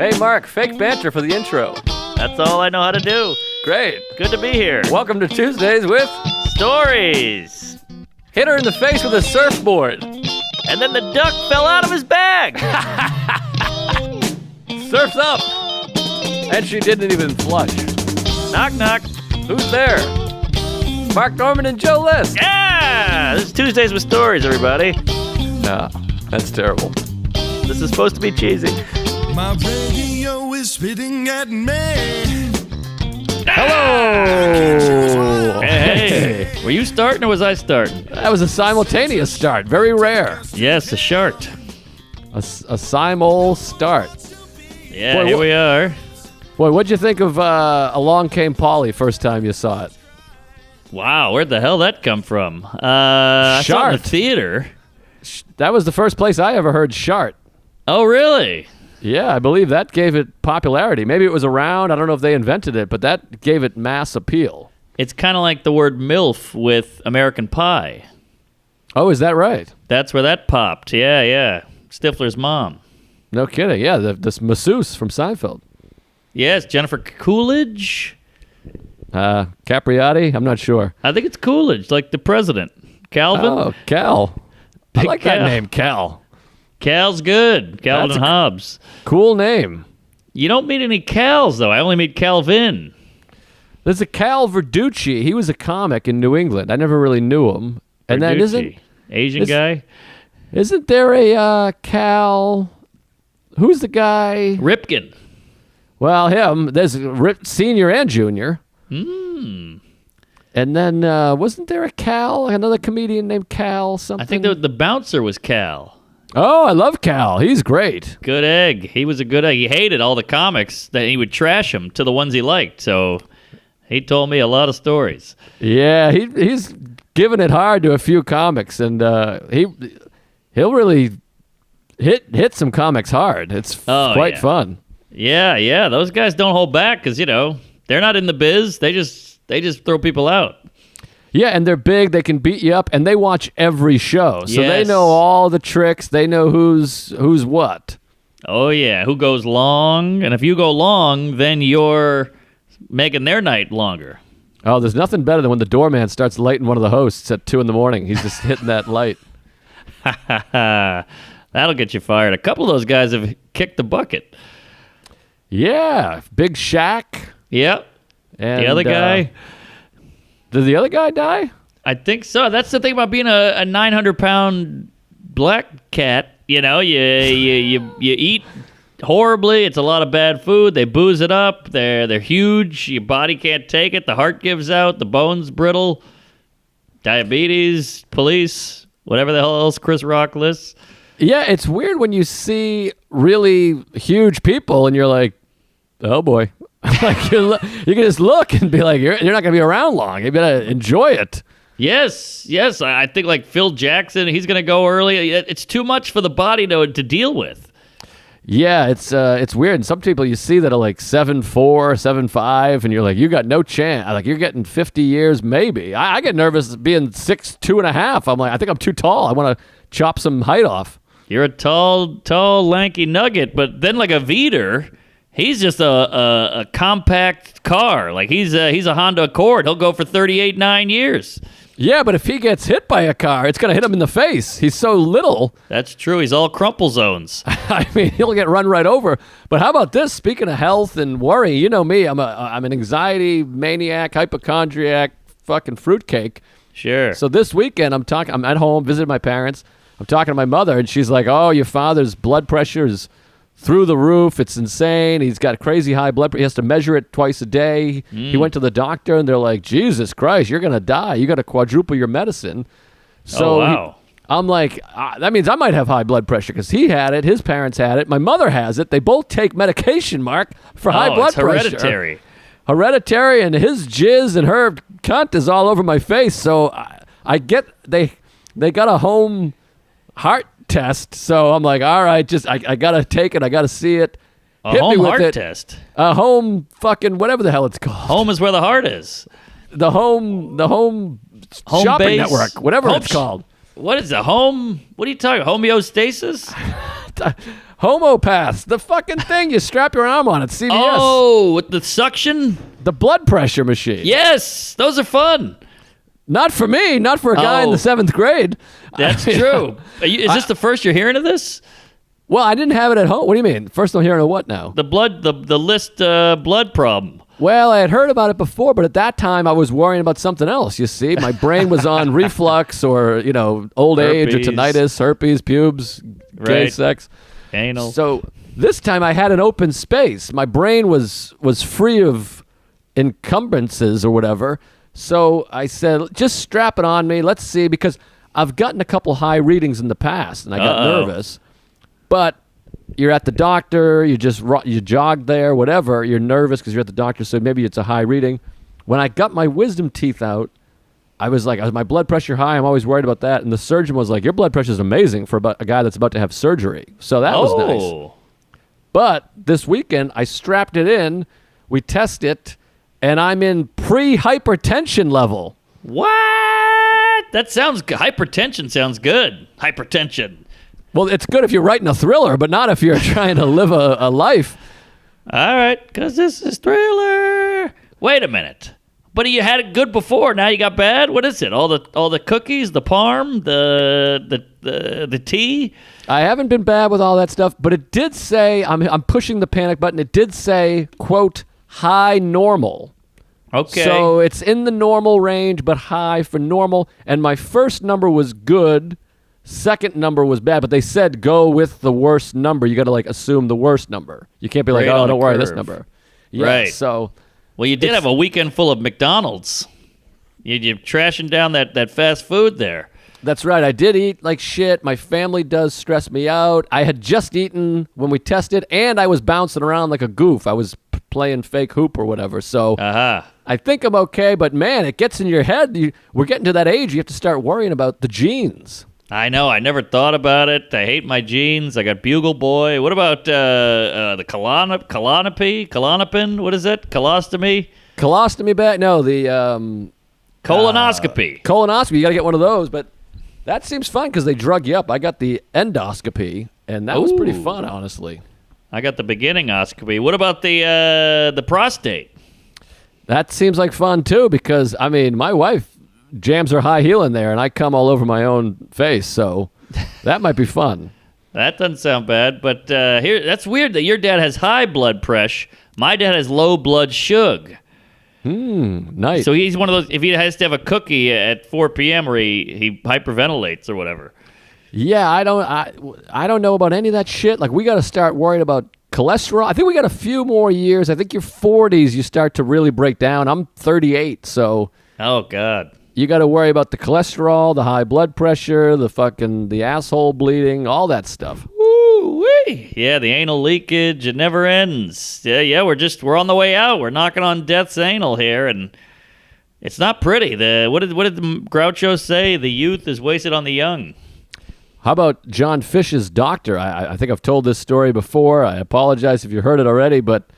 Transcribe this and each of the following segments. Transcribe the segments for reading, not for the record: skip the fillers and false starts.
Hey, Mark, fake banter for the intro. That's all I know how to do. Great. Good to be here. Welcome to Tuesdays with Stories. Hit her in the face with a surfboard. And then the duck fell out of his bag. Surf's up. And she didn't even flush. Knock, knock. Who's there? Mark Norman and Joe List. Yeah! This is Tuesdays with Stories, everybody. Nah, that's terrible. This is supposed to be cheesy. My radio is spitting at me. Hello. Hey. Were you starting or was I starting? That was a simultaneous start. Very rare. Yes, a shart. A simul start. Yeah, Boy, here we are. Boy, what'd you think of Along Came Polly first time you saw it? Wow, where'd the hell that come from? I saw it in the Shart. theater. That was the first place I ever heard Shart. Oh, really? Yeah, I believe that gave it popularity. Maybe it was around. I don't know if they invented it, but that gave it mass appeal. It's kind of like the word MILF with American Pie. Oh, is that right? That's where that popped. Yeah. Stifler's mom. No kidding. Yeah, this masseuse from Seinfeld. Yes, Jennifer Coolidge. Capriati? I'm not sure. I think it's Coolidge, like the president. Calvin? Oh, Cal. I Big like Cal. that name, Cal. Cal's good. Calvin That's and Hobbes. Cool name. You don't meet any Cals, though. I only meet Calvin. There's a Cal Verducci. He was a comic in New England. I never really knew him. And then Verducci. Asian guy? isn't there a Cal? Who's the guy? Ripken. Well, him. There's senior and junior. And then wasn't there a Cal? Another comedian named Cal something? I think the bouncer was Cal. Oh, I love Cal. He's great. Good egg. He was a good egg. He hated all the comics that he would trash them to the ones he liked. So he told me a lot of stories. Yeah, he's given it hard to a few comics, and he'll really hit some comics hard. It's quite fun. Yeah. Those guys don't hold back because, they're not in the biz. They just throw people out. Yeah, and they're big. They can beat you up, and they watch every show, so they Yes. know all the tricks. They know who's what. Oh, yeah. Who goes long? And if you go long, then you're making their night longer. Oh, there's nothing better than when the doorman starts lighting one of the hosts at 2 a.m. He's just hitting that light. That'll get you fired. A couple of those guys have kicked the bucket. Yeah, Big Shaq. Yep. And The other guy, did the other guy die? I think so. That's the thing about being a 900-pound black cat. You eat horribly. It's a lot of bad food. They booze it up. They're huge. Your body can't take it. The heart gives out. The bone's brittle. Diabetes, police, whatever the hell else Chris Rock lists. Yeah, it's weird when you see really huge people and you're like, oh boy. Like you can just look and be like, you're not going to be around long. You better enjoy it. Yes. I think like Phil Jackson, he's going to go early. It's too much for the body to deal with. Yeah, it's weird. And some people you see that are like 7'4", 7'5", and you're like, you got no chance. Like you're getting 50 years maybe. I get nervous being 6'2 and a half. I'm like, I think I'm too tall. I want to chop some height off. You're a tall, lanky nugget, but then like a Veeder, he's just a compact car. Like he's a Honda Accord. He'll go for 38.9 years. Yeah, but if he gets hit by a car, it's going to hit him in the face. He's so little. That's true. He's all crumple zones. I mean, he'll get run right over. But how about this? Speaking of health and worry, you know me. I'm an anxiety maniac, hypochondriac, fucking fruitcake. Sure. So this weekend, I'm at home, visiting my parents. I'm talking to my mother, and she's like, oh, your father's blood pressure is through the roof. It's insane. He's got crazy high blood pressure. He has to measure it twice a day. He went to the doctor, and they're like, Jesus Christ, you're going to die. You got to quadruple your medicine. So wow. I'm like, that means I might have high blood pressure because he had it. His parents had it. My mother has it. They both take medication, Mark, for high blood it's pressure. Hereditary, and his jizz and her cunt is all over my face. So I get they got a home heart test. So I'm like, all right, just I got to take it. I got to see it. A Hit me home with heart it. test. A home fucking whatever the hell it's called. Home is where the heart is. The home Home shopping base. network, whatever Home it's called. What is a home? What are you talking? Homeostasis? Homopaths, the fucking thing you strap your arm on at CVS. Oh, with the suction? The blood pressure machine. Yes, those are fun. Not for me, not for a guy in the 7th grade. That's true. Is this the first you're hearing of this? Well, I didn't have it at home. What do you mean? First I'm hearing of what now? The list blood problem. Well, I had heard about it before, but at that time I was worrying about something else, you see. My brain was on reflux or, old age or Herpes. tinnitus, herpes, pubes, gay Right. sex. Anal. So this time I had an open space. My brain was free of encumbrances or whatever. So I said, just strap it on me. Let's see, because I've gotten a couple high readings in the past, and I got nervous. But you're at the doctor, you jogged there, whatever. You're nervous because you're at the doctor, so maybe it's a high reading. When I got my wisdom teeth out, I was my blood pressure high. I'm always worried about that. And the surgeon was like, your blood pressure is amazing for a guy that's about to have surgery. So that was nice. But this weekend, I strapped it in. We test it, and I'm in pre-hypertension level. What? That sounds good. Hypertension sounds good. Hypertension. Well, it's good if you're writing a thriller, but not if you're trying to live a life. All right, because this is Thriller. Wait a minute. But you had it good before. Now you got bad. What is it? All the cookies, the parm, the tea. I haven't been bad with all that stuff, but it did say I'm pushing the panic button. It did say, quote, high normal. Okay. So it's in the normal range, but high for normal. And my first number was good. Second number was bad, but they said go with the worst number. You got to assume the worst number. You can't be like, Right oh, on don't the worry, this curve. number. Yeah, Right. So Well, you did have a weekend full of McDonald's. You're trashing down that fast food there. that's right. I did eat like shit. My family does stress me out. I had just eaten when we tested, and I was bouncing around like a goof. I was playing fake hoop or whatever. So I think I'm okay, but man, it gets in your head. We're getting to that age. You have to start worrying about the genes. I know. I never thought about it. I hate my genes. I got Bugle Boy. What about the Klonopin? What is it? Colostomy? Colostomy bag? No, the Colonoscopy. colonoscopy. You got to get one of those, but that seems fun because they drug you up. I got the endoscopy, and that was pretty fun, honestly. I got the beginning-oscopy. What about the prostate? That seems like fun, too, because, I mean, my wife jams her high heel in there, and I come all over my own face, so that might be fun. That doesn't sound bad, but that's weird that your dad has high blood pressure. My dad has low blood sugar. Nice. So he's one of those, if he has to have a cookie at 4 p.m. or he hyperventilates or whatever. Yeah, I don't know about any of that shit. Like, we got to start worrying about cholesterol. I think we got a few more years. I think your 40s, you start to really break down. I'm 38, so... Oh, God. You got to worry about the cholesterol, the high blood pressure, the asshole bleeding, all that stuff. Woo-wee. Yeah, the anal leakage, it never ends. Yeah, we're on the way out. We're knocking on death's anal here, and it's not pretty. What did the Groucho say? The youth is wasted on the young. How about John Fish's doctor? I think I've told this story before. I apologize if you heard it already, but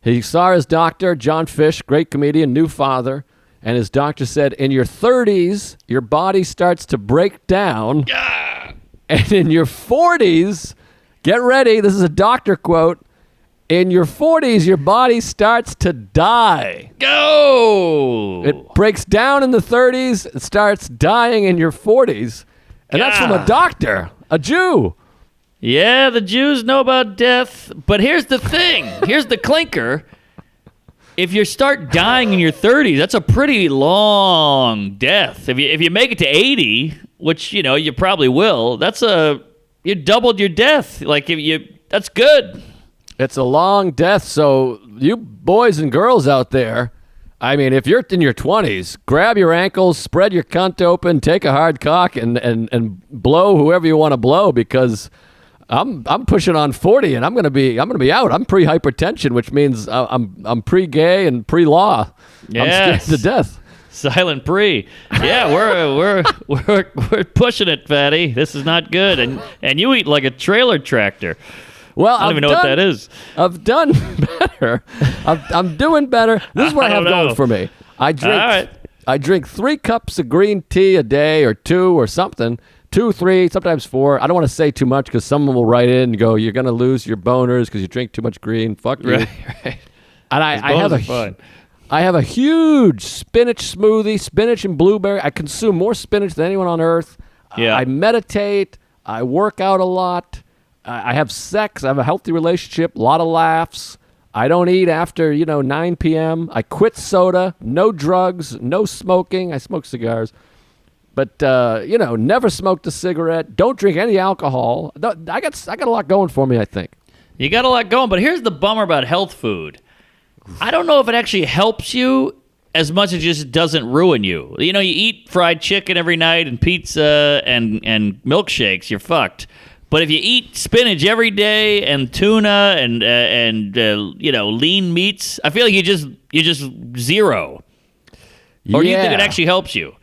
he saw his doctor, John Fish, great comedian, new father, and his doctor said, in your 30s, your body starts to break down. Yeah. And in your 40s, get ready, this is a doctor quote, in your 40s, your body starts to die. Go! It breaks down in the 30s, it starts dying in your 40s. And that's from a doctor, a Jew. Yeah, the Jews know about death, but here's the thing. Here's the clinker. If you start dying in your 30s, that's a pretty long death. If you make it to 80, which you probably will, you doubled your death. That's good. It's a long death. So you boys and girls out there, I mean, if you're in your 20s, grab your ankles, spread your cunt open, take a hard cock, and blow whoever you want to blow, because I'm pushing on 40, and I'm gonna be out. I'm pre-hypertension, which means I'm pre-gay and pre-law. Yes. I'm scared to death. Silent pre. Yeah, we're pushing it, fatty. This is not good. And you eat like a trailer tractor. Well, I don't even know what that is. I've done better. I'm doing better. This is what I have going for me. I drink 3 cups of green tea a day, or 2 or something. 2, 3, sometimes 4. I don't want to say too much because someone will write in and go, "You're gonna lose your boners because you drink too much green." Fuck you. Right. And I have a huge spinach smoothie, spinach and blueberry. I consume more spinach than anyone on earth. Yeah. I meditate. I work out a lot. I have sex. I have a healthy relationship. A lot of laughs. I don't eat after 9 p.m. I quit soda. No drugs. No smoking. I smoke cigars, but never smoked a cigarette. Don't drink any alcohol. I got a lot going for me, I think. You got a lot going, but here's the bummer about health food. I don't know if it actually helps you as much as it just doesn't ruin you. You eat fried chicken every night and pizza and milkshakes, you're fucked. But if you eat spinach every day and tuna and lean meats, I feel like you just zero. Or do you think it actually helps you?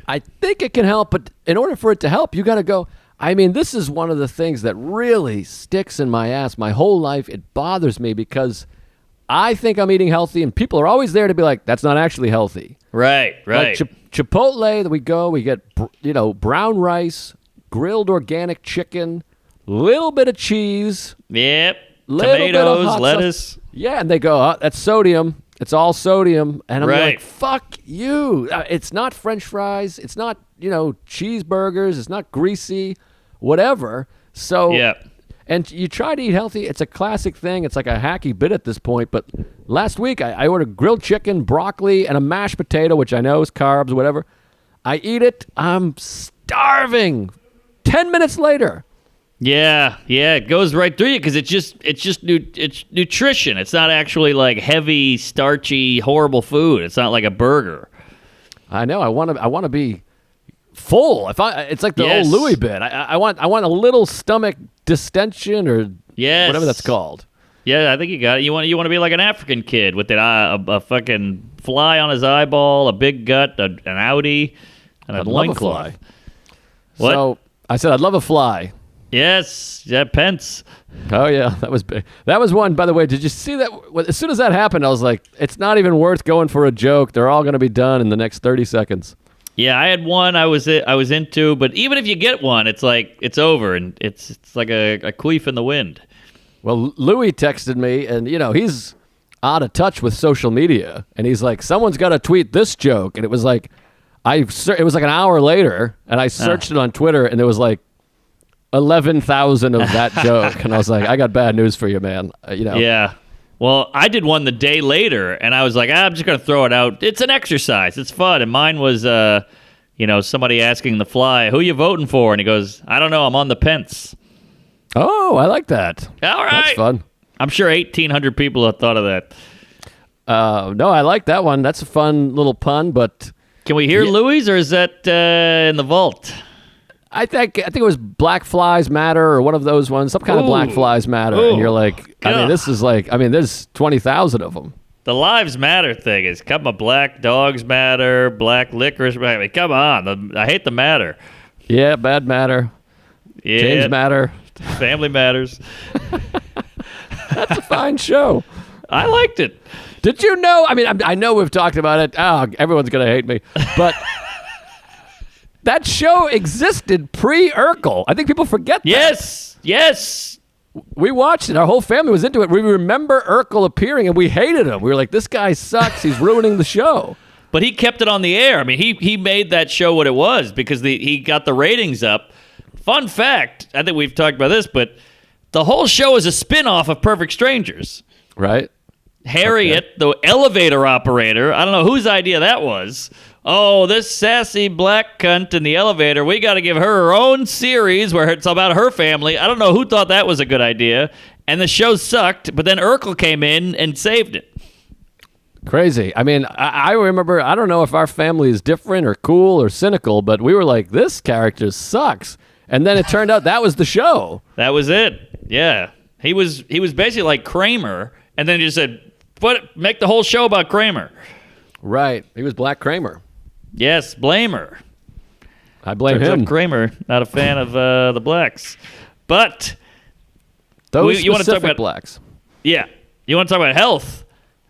I think it can help, but in order for it to help, you got to go. I mean, this is one of the things that really sticks in my ass my whole life. It bothers me because I think I'm eating healthy, and people are always there to be like, "That's not actually healthy." Right. Like Chipotle, that we get brown rice, grilled organic chicken, little bit of cheese, yep, little bit of tomatoes, hot lettuce. sauce. Yeah, and they go, "Oh, that's sodium. It's all sodium." And I'm like, "Fuck you! It's not French fries. It's not cheeseburgers. It's not greasy, whatever." So yeah. And you try to eat healthy. It's a classic thing. It's like a hacky bit at this point. But last week, I ordered grilled chicken, broccoli, and a mashed potato, which I know is carbs, whatever. I eat it. I'm starving. 10 minutes later. Yeah, it goes right through you because it's nutrition. It's not actually like heavy, starchy, horrible food. It's not like a burger. I know. I want to be full. It's like the old Louis bit. I want a little stomach distension or whatever that's called. Yeah, I think you got it. You want to be like an African kid with a fucking fly on his eyeball, a big gut, an Audi, and a loincloth. What? So I said I'd love a fly. Yes, yeah, Pence. Oh yeah, that was big. That was one. By the way, did you see that? As soon as that happened, I was like, it's not even worth going for a joke. They're all going to be done in the next 30 seconds. Yeah, I had one I was into, but even if you get one, it's like it's over, and it's like a queef in the wind. Well, Louis texted me, and he's out of touch with social media, and he's like, someone's got to tweet this joke, and it was like, it was like an hour later, and I searched it on Twitter, and there was like 11,000 of that joke, and I was like, I got bad news for you, man. Yeah. Well, I did one the day later, and I was like, I'm just going to throw it out. It's an exercise. It's fun. And mine was, somebody asking the fly, who you voting for? And he goes, I don't know. I'm on the Pence. Oh, I like that. All right. That's fun. I'm sure 1,800 people have thought of that. No, I like that one. That's a fun little pun, but... Can we hear Louis, or is that in the vault? I think it was Black Flies Matter or one of those ones, some kind of Black Flies Matter. And you're like, there's 20,000 of them. The lives matter thing is, come on, black dogs matter, black licorice matter. I mean, come on, I hate the matter. Yeah, bad matter. Yeah, James matter. Family matters. That's a fine show. I liked it. Did you know? I mean, I know we've talked about it. Oh, everyone's going to hate me. But that show existed pre-Urkel. I think people forget that. Yes. We watched it. Our whole family was into it. We remember Urkel appearing, and we hated him. We were like, this guy sucks. He's ruining the show. But he kept it on the air. I mean, he made that show what it was because he got the ratings up. Fun fact, I think we've talked about this, but the whole show is a spin-off of Perfect Strangers. Right. Harriet, the elevator operator, I don't know whose idea that was. Oh, this sassy black cunt in the elevator, we got to give her own series where it's about her family. I don't know who thought that was a good idea. And the show sucked, but then Urkel came in and saved it. Crazy. I mean, I remember, I don't know if our family is different or cool or cynical, but we were like, this character sucks. And then it turned out that was the show. That was it. Yeah. He was basically like Kramer, and then he just said, make the whole show about Kramer. Right. He was Black Kramer. Yes, blame her. I blame Turns him. out Kramer, not a fan of the blacks. But those you want to talk about blacks. Yeah. You want to talk about health?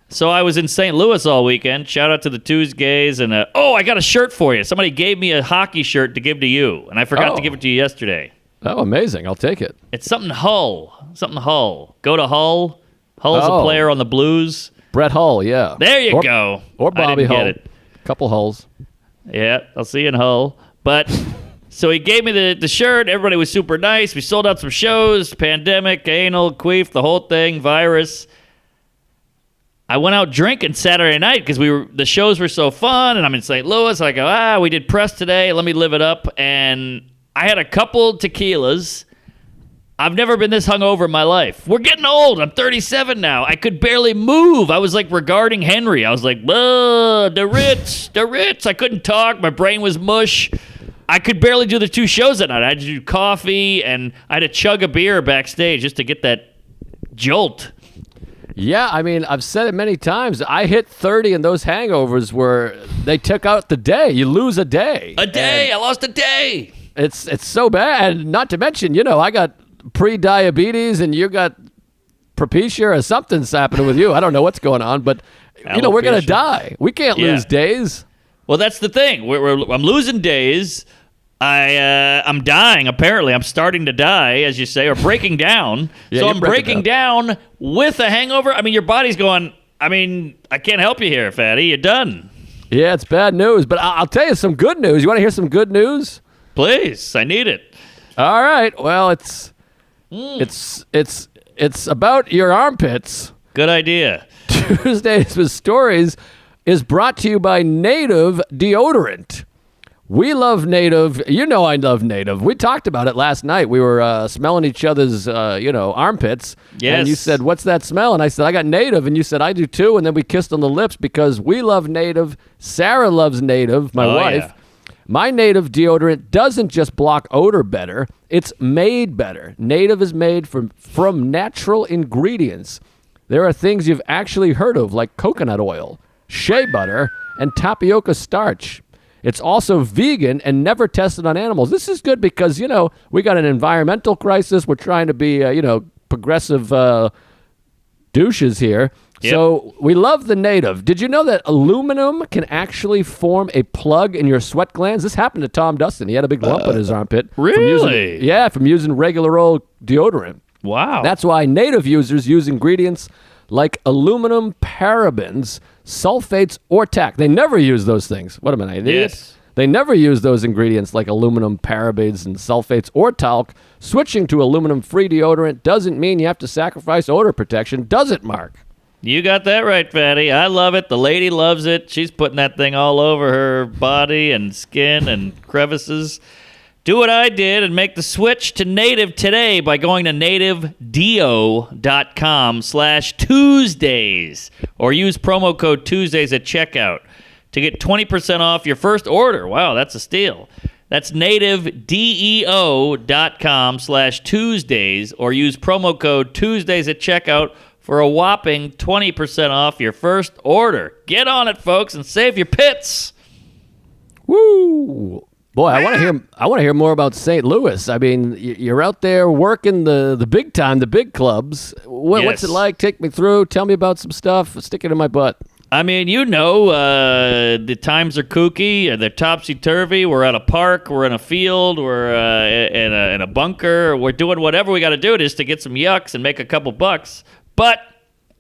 So I was in St. Louis all weekend. Shout out to the Tuesdays. And, I got a shirt for you. Somebody gave me a hockey shirt to give to you, and I forgot to give it to you yesterday. Oh, amazing. I'll take it. It's something Hull. Go to Hull. Hull's a player on the Blues. Brett Hull, yeah. There you go. Or Bobby Hull. Get it. Couple Hulls. Yeah, I'll see you in Hull. But so he gave me the shirt. Everybody was super nice. We sold out some shows. Pandemic, anal, queef, the whole thing, virus. I went out drinking Saturday night because the shows were so fun, and I'm in St. Louis. I go, we did press today. Let me live it up. And I had a couple tequilas. I've never been this hungover in my life. We're getting old. I'm 37 now. I could barely move. I was like regarding Henry. I was like, the Ritz. I couldn't talk. My brain was mush. I could barely do the 2 shows that night. I had to do coffee, and I had to chug a beer backstage just to get that jolt. Yeah, I mean, I've said it many times. I hit 30 and those hangovers where they took out the day. You lose a day. I lost a day. It's so bad. Not to mention, I got pre-diabetes and you got propecia or something's happening with you. I don't know what's going on, but, we're going to die. We can't lose days. Well, that's the thing. I'm losing days. I'm dying, apparently. I'm starting to die, as you say, or breaking down. So I'm breaking down with a hangover. I mean, your body's going, I can't help you here, fatty. You're done. Yeah, it's bad news, but I'll tell you some good news. You want to hear some good news? Please, I need it. All right. Well, it's about your armpits. Good idea. Tuesdays with Stories is brought to you by Native Deodorant. We love Native. I love Native. We talked about it last night. We were smelling each other's, armpits. Yes. And you said, what's that smell? And I said, I got Native. And you said, I do too. And then we kissed on the lips because we love Native. Sarah loves Native, my wife. Yeah. My Native deodorant doesn't just block odor better. It's made better. Native is made from natural ingredients. There are things you've actually heard of, like coconut oil, shea butter, and tapioca starch. It's also vegan and never tested on animals. This is good because, we got an environmental crisis. We're trying to be, progressive douches here. Yep. So we love the Native. Did you know that aluminum can actually form a plug in your sweat glands? This happened to Tom Dustin. He had a big lump in his armpit. Really? From using regular old deodorant. Wow. That's why Native users use ingredients like aluminum, parabens, sulfates, or talc. They never use those things. What am I, an idiot? Yes. They never use those ingredients like aluminum, parabens, and sulfates, or talc. Switching to aluminum-free deodorant doesn't mean you have to sacrifice odor protection, does it, Mark? You got that right, fatty. I love it. The lady loves it. She's putting that thing all over her body and skin and crevices. Do what I did and make the switch to Native today by going to nativedeo.com/Tuesdays or use promo code Tuesdays at checkout to get 20% off your first order. Wow, that's a steal. That's nativedeo.com/Tuesdays or use promo code Tuesdays at checkout for a whopping 20% off your first order. Get on it, folks, and save your pits. Woo! Boy, I want to hear more about St. Louis. I mean, you're out there working the big time, the big clubs. What's it like? Take me through. Tell me about some stuff. Stick it in my butt. I mean, the times are kooky. They're topsy-turvy. We're at a park. We're in a field. We're in a bunker. We're doing whatever we got to do just to get some yucks and make a couple bucks. But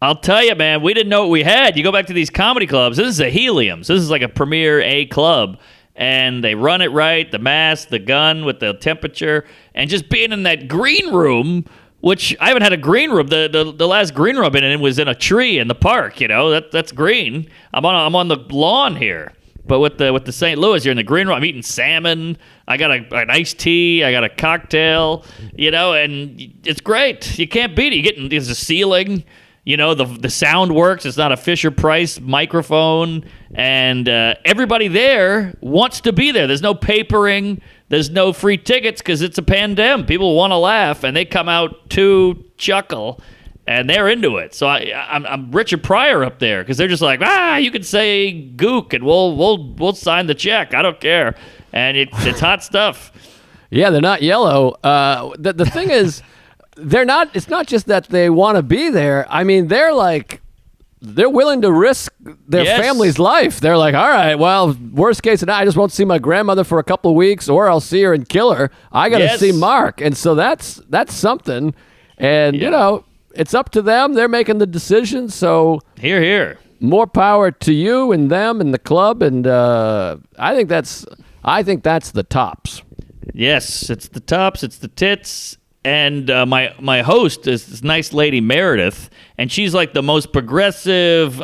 I'll tell you, man, we didn't know what we had. You go back to these comedy clubs. This is a Helium's. This is like a premier A club. And they run it right, the mask, the gun with the temperature, and just being in that green room, which I haven't had a green room. The last green room I've been in was in a tree in the park. That's green. I'm on the lawn here. But with the St. Louis, you're in the green room. I'm eating salmon. I got an iced tea. I got a cocktail. And it's great. You can't beat it. There's a ceiling. The sound works. It's not a Fisher-Price microphone. And everybody there wants to be there. There's no papering. There's no free tickets because it's a pandemic. People want to laugh, and they come out to chuckle, and they're into it. So I'm Richard Pryor up there because they're just like, you can say gook, and we'll sign the check. I don't care. And it's hot stuff. Yeah, they're not yellow. The thing is... They're not. It's not just that they want to be there. I mean, they're like they're willing to risk their Yes. family's life. They're like, all right, well, worst case scenario, I just won't see my grandmother for a couple of weeks, or I'll see her and kill her. I got to Yes. see Mark. And so that's something. And, you know, it's up to them. They're making the decision. So Here. more power to you and them and the club. And I think that's the tops. Yes, it's the tops, it's the tits, and my host is this nice lady Meredith, and she's like the most progressive,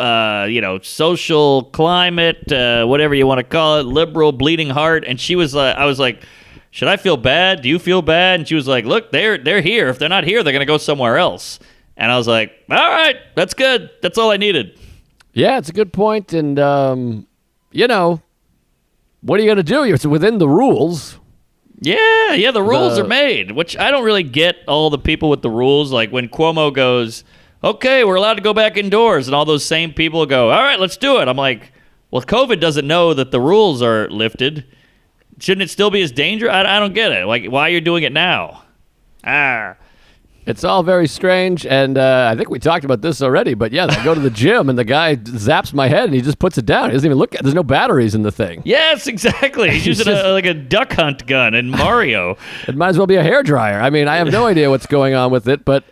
social climate, whatever you want to call it, liberal, bleeding heart. And she was, I was like, should I feel bad? Do you feel bad? And she was like, look, they're here. If they're not here, they're gonna go somewhere else. And I was like, all right, that's good. That's all I needed. Yeah, it's a good point. And what are you gonna do? It's within the rules. Yeah, the rules are made, which I don't really get all the people with the rules. Like when Cuomo goes, okay, we're allowed to go back indoors, and all those same people go, all right, let's do it. I'm like, well, COVID doesn't know that the rules are lifted. Shouldn't it still be as dangerous? I don't get it. Like, why you're doing it now? It's all very strange, and I think we talked about this already, but yeah, I go to the gym, and the guy zaps my head, and he just puts it down. He doesn't even look at it. There's no batteries in the thing. Yes, exactly. He's using like a duck hunt gun in Mario. It might as well be a hairdryer. I mean, I have no idea what's going on with it, but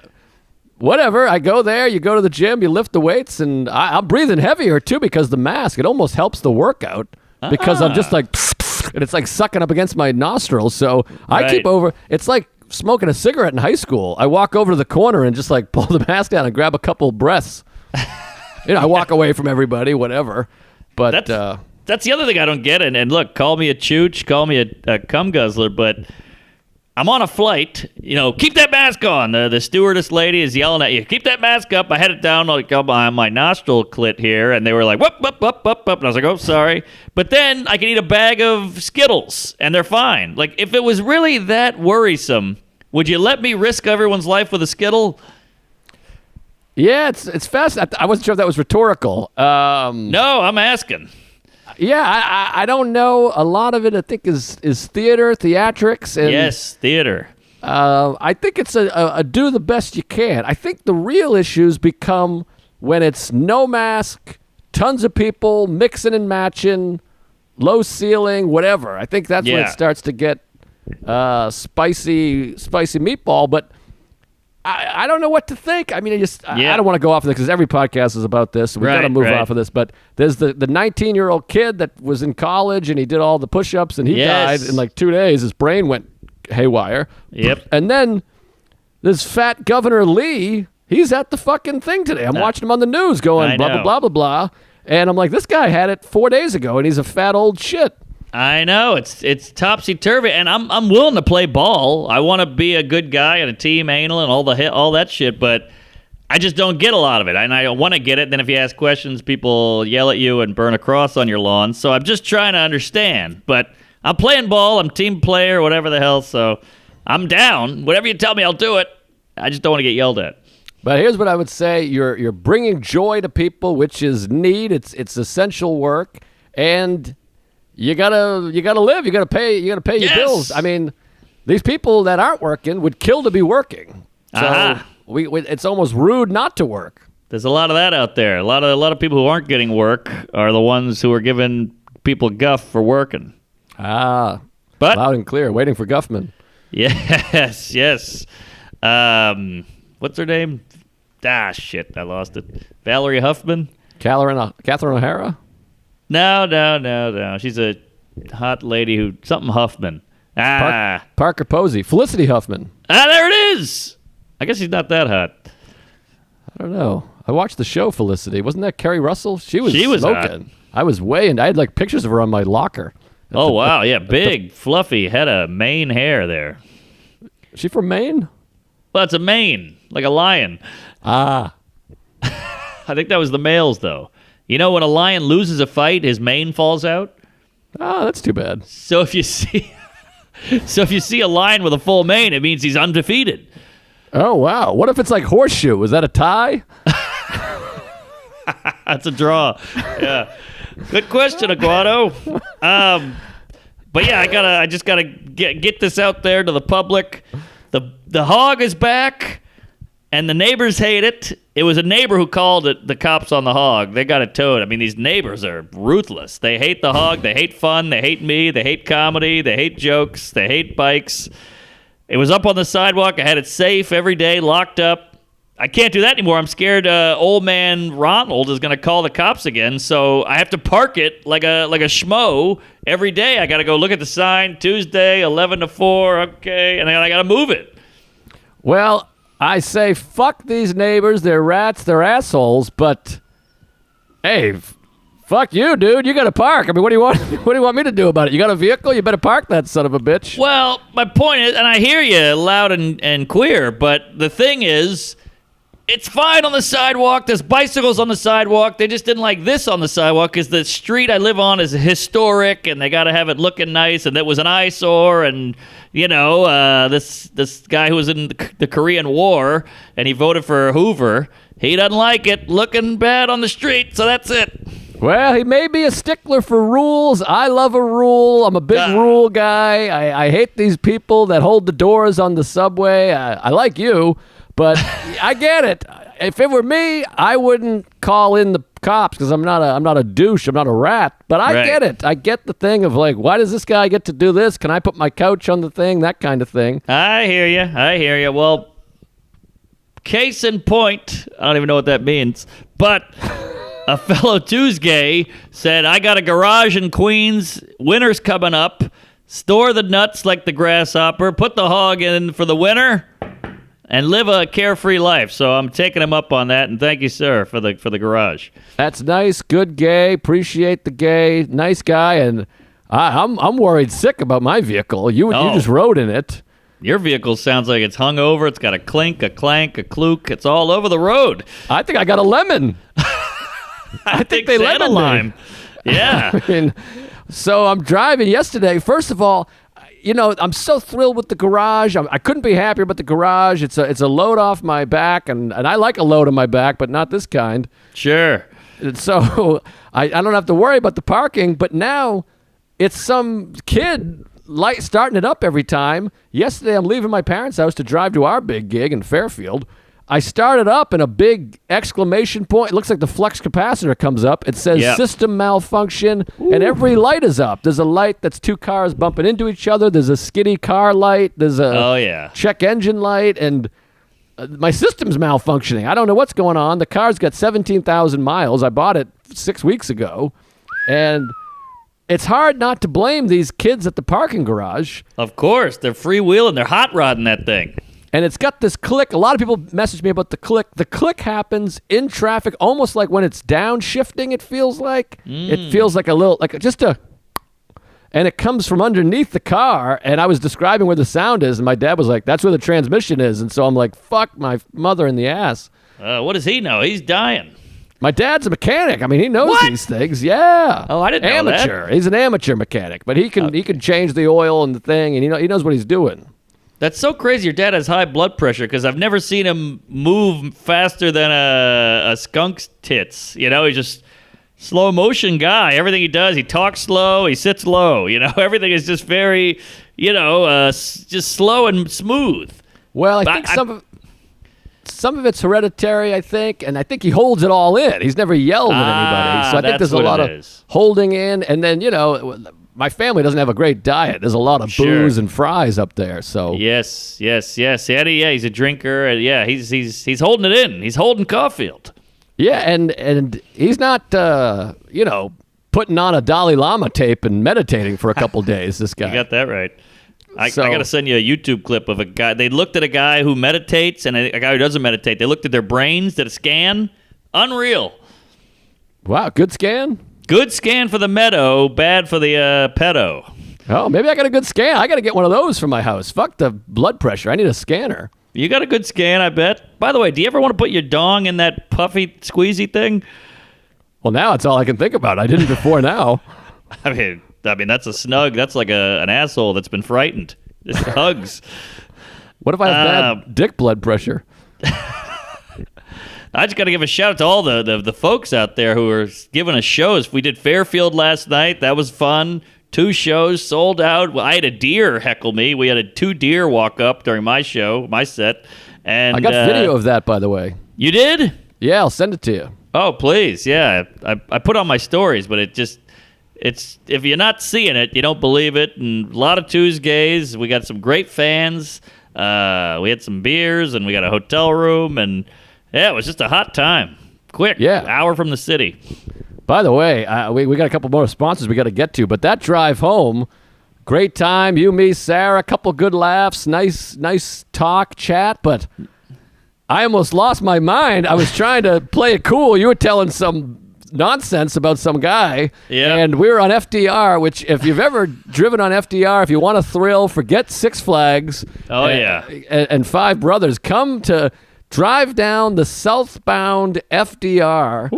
whatever. I go there, you go to the gym, you lift the weights, and I'm breathing heavier, too, because the mask, it almost helps the workout, because I'm just like, and it's like sucking up against my nostrils, so I keep over. It's like smoking a cigarette in high school. I walk over to the corner and just like pull the mask down and grab a couple breaths. I walk away from everybody, whatever. But that's the other thing I don't get. And look, call me a chooch, call me a cum guzzler, but I'm on a flight. Keep that mask on. The stewardess lady is yelling at you. Keep that mask up. I had it down like up on my nostril clit here, and they were like, whoop, whoop, whoop, whoop, whoop. And I was like, oh, sorry. But then I can eat a bag of Skittles, and they're fine. Like, if it was really that worrisome, would you let me risk everyone's life with a Skittle? Yeah, it's fast. I wasn't sure if that was rhetorical. No, I'm asking. Yeah, I don't know. A lot of it, I think, is theater, theatrics. And, yes, theater. I think it's a do the best you can. I think the real issues become when it's no mask, tons of people mixing and matching, low ceiling, whatever. I think that's when it starts to get spicy meatball. But I don't know what to think. I mean, I don't want to go off of this because every podcast is about this. So we've got to move off of this. But there's the 19-year-old kid that was in college and he did all the push-ups and he died in like 2 days. His brain went haywire. Yep. And then this fat Governor Lee, he's at the fucking thing today. I'm watching him on the news going blah, blah, blah, blah, blah. And I'm like, this guy had it 4 days ago and he's a fat old shit. I know it's topsy turvy, and I'm willing to play ball. I want to be a good guy and a team anal and all that shit, but I just don't get a lot of it, and I don't want to get it. Then if you ask questions, people yell at you and burn a cross on your lawn. So I'm just trying to understand. But I'm playing ball. I'm team player, whatever the hell. So I'm down. Whatever you tell me, I'll do it. I just don't want to get yelled at. But here's what I would say: you're bringing joy to people, which is need. It's essential work, and you gotta live. You gotta pay your bills. I mean, these people that aren't working would kill to be working. So it's almost rude not to work. There's a lot of that out there. A lot of people who aren't getting work are the ones who are giving people guff for working. But loud and clear, waiting for Guffman. Yes. What's her name? Shit, I lost it. Valerie Huffman? Catherine O'Hara? No. She's a hot lady who something Huffman. Parker Posey. Felicity Huffman. There it is. I guess she's not that hot. I don't know. I watched the show Felicity. Wasn't that Kerry Russell? She was smoking. Hot. I was I had like pictures of her on my locker. Oh, wow. Yeah, big, fluffy head of mane hair there. Is she from Maine? Well, it's a mane, like a lion. I think that was the males, though. You know, when a lion loses a fight, his mane falls out. That's too bad. So if you see a lion with a full mane, it means he's undefeated. Oh, wow. What if it's like horseshoe? Is that a tie? That's a draw. Yeah. Good question, Aguado. But yeah, I just gotta get this out there to the public. The hog is back. and the neighbors hate it. It was a neighbor who called it the cops on the hog. They got it towed. I mean, these neighbors are ruthless. They hate the hog. They hate fun. They hate me. They hate comedy. They hate jokes. They hate bikes. It was up on the sidewalk. I had it safe every day, locked up. I can't do that anymore. I'm scared old man Ronald is going to call the cops again, so I have to park it like a schmo every day. I got to go look at the sign, Tuesday, 11 to 4, okay, and then I got to move it. Well, I say fuck these neighbors. They're rats. They're assholes. But hey, fuck you, dude. You got to park. I mean, what do you want? What do you want me to do about it? You got a vehicle? You better park that son of a bitch. Well, my point is, and I hear you loud and clear, but the thing is, it's fine on the sidewalk. There's bicycles on the sidewalk. They just didn't like this on the sidewalk because the street I live on is historic, and they got to have it looking nice. And that was an eyesore. And this guy who was in the Korean War and he voted for Hoover. He doesn't like it looking bad on the street. So that's it. Well, he may be a stickler for rules. I love a rule. I'm a big rule guy. I hate these people that hold the doors on the subway. I like you. But I get it. If it were me, I wouldn't call in the cops because I'm not a douche. I'm not a rat. But I get it. I get the thing of like, why does this guy get to do this? Can I put my couch on the thing? That kind of thing. I hear you. Well, case in point, I don't even know what that means, but a fellow Tuesday said, I got a garage in Queens. Winter's coming up. Store the nuts like the grasshopper. Put the hog in for the winter. And live a carefree life. So I'm taking him up on that, and thank you, sir, for the garage. That's nice, good gay. Appreciate the gay, nice guy, and I'm worried sick about my vehicle. You just rode in it. Your vehicle sounds like it's hung over. It's got a clink, a clank, a klook. It's all over the road. I think I got a lemon. I think they Santa lemon lime. Yeah. I mean, so I'm driving yesterday. First of all, I'm so thrilled with the garage. I couldn't be happier about the garage. It's a load off my back, and I like a load on my back, but not this kind. Sure. And so I don't have to worry about the parking, but now it's some kid starting it up every time. Yesterday, I'm leaving my parents' house to drive to our big gig in Fairfield. I started up and a big exclamation point. It looks like the flux capacitor comes up. It says system malfunction, and every light is up. There's a light that's two cars bumping into each other. There's a skiddy car light. There's a check engine light, and my system's malfunctioning. I don't know what's going on. The car's got 17,000 miles. I bought it 6 weeks ago, and it's hard not to blame these kids at the parking garage. Of course. They're freewheeling. They're hot rodding that thing. And it's got this click. A lot of people message me about the click. The click happens in traffic almost like when it's downshifting, it feels like. It feels like a little, and it comes from underneath the car. And I was describing where the sound is, and my dad was like, that's where the transmission is. And so I'm like, fuck my mother in the ass. What does he know? He's dying. My dad's a mechanic. I mean, he knows these things. Yeah. Oh, I didn't know that. Amateur. He's an amateur mechanic, but he can change the oil and the thing, and he knows what he's doing. That's so crazy. Your dad has high blood pressure because I've never seen him move faster than a skunk's tits. He's just slow motion guy. Everything he does, he talks slow, he sits low. Everything is just very, just slow and smooth. Well, I think some of it's hereditary, I think, and I think he holds it all in. He's never yelled at anybody. So I think there's a lot of holding in, and then, my family doesn't have a great diet. There's a lot of booze and fries up there. So yes. Eddie, he's a drinker. And he's holding it in. He's holding Caulfield. Yeah, and he's not putting on a Dalai Lama tape and meditating for a couple days. This guy. You got that right. I got to send you a YouTube clip of a guy. They looked at a guy who meditates and a guy who doesn't meditate. They looked at their brains, did a scan. Unreal. Wow, good scan. Good scan for the meadow, bad for the pedo. Oh, maybe I got a good scan. I got to get one of those for my house. Fuck the blood pressure. I need a scanner. You got a good scan, I bet. By the way, do you ever want to put your dong in that puffy, squeezy thing? Well, now it's all I can think about. I didn't before now. I mean, that's a snug. That's like an asshole that's been frightened. Just hugs. What if I have bad dick blood pressure? I just got to give a shout out to all the folks out there who are giving us shows. We did Fairfield last night. That was fun. 2 shows sold out. Well, I had a deer heckle me. We had 2 deer walk up during my show, my set. And I got video of that, by the way. You did? Yeah, I'll send it to you. Oh, please. Yeah. I put on my stories, but it's if you're not seeing it, you don't believe it. And a lot of Tuesdays. We got some great fans. We had some beers, and we got a hotel room, and yeah, it was just a hot time. Quick, hour from the city. By the way, we got a couple more sponsors we got to get to, but that drive home, great time. You, me, Sarah, a couple good laughs, nice talk, chat, but I almost lost my mind. I was trying to play it cool. You were telling some nonsense about some guy, and we were on FDR, which if you've ever driven on FDR, if you want a thrill, forget Six Flags and Five Brothers. Come to drive down the southbound FDR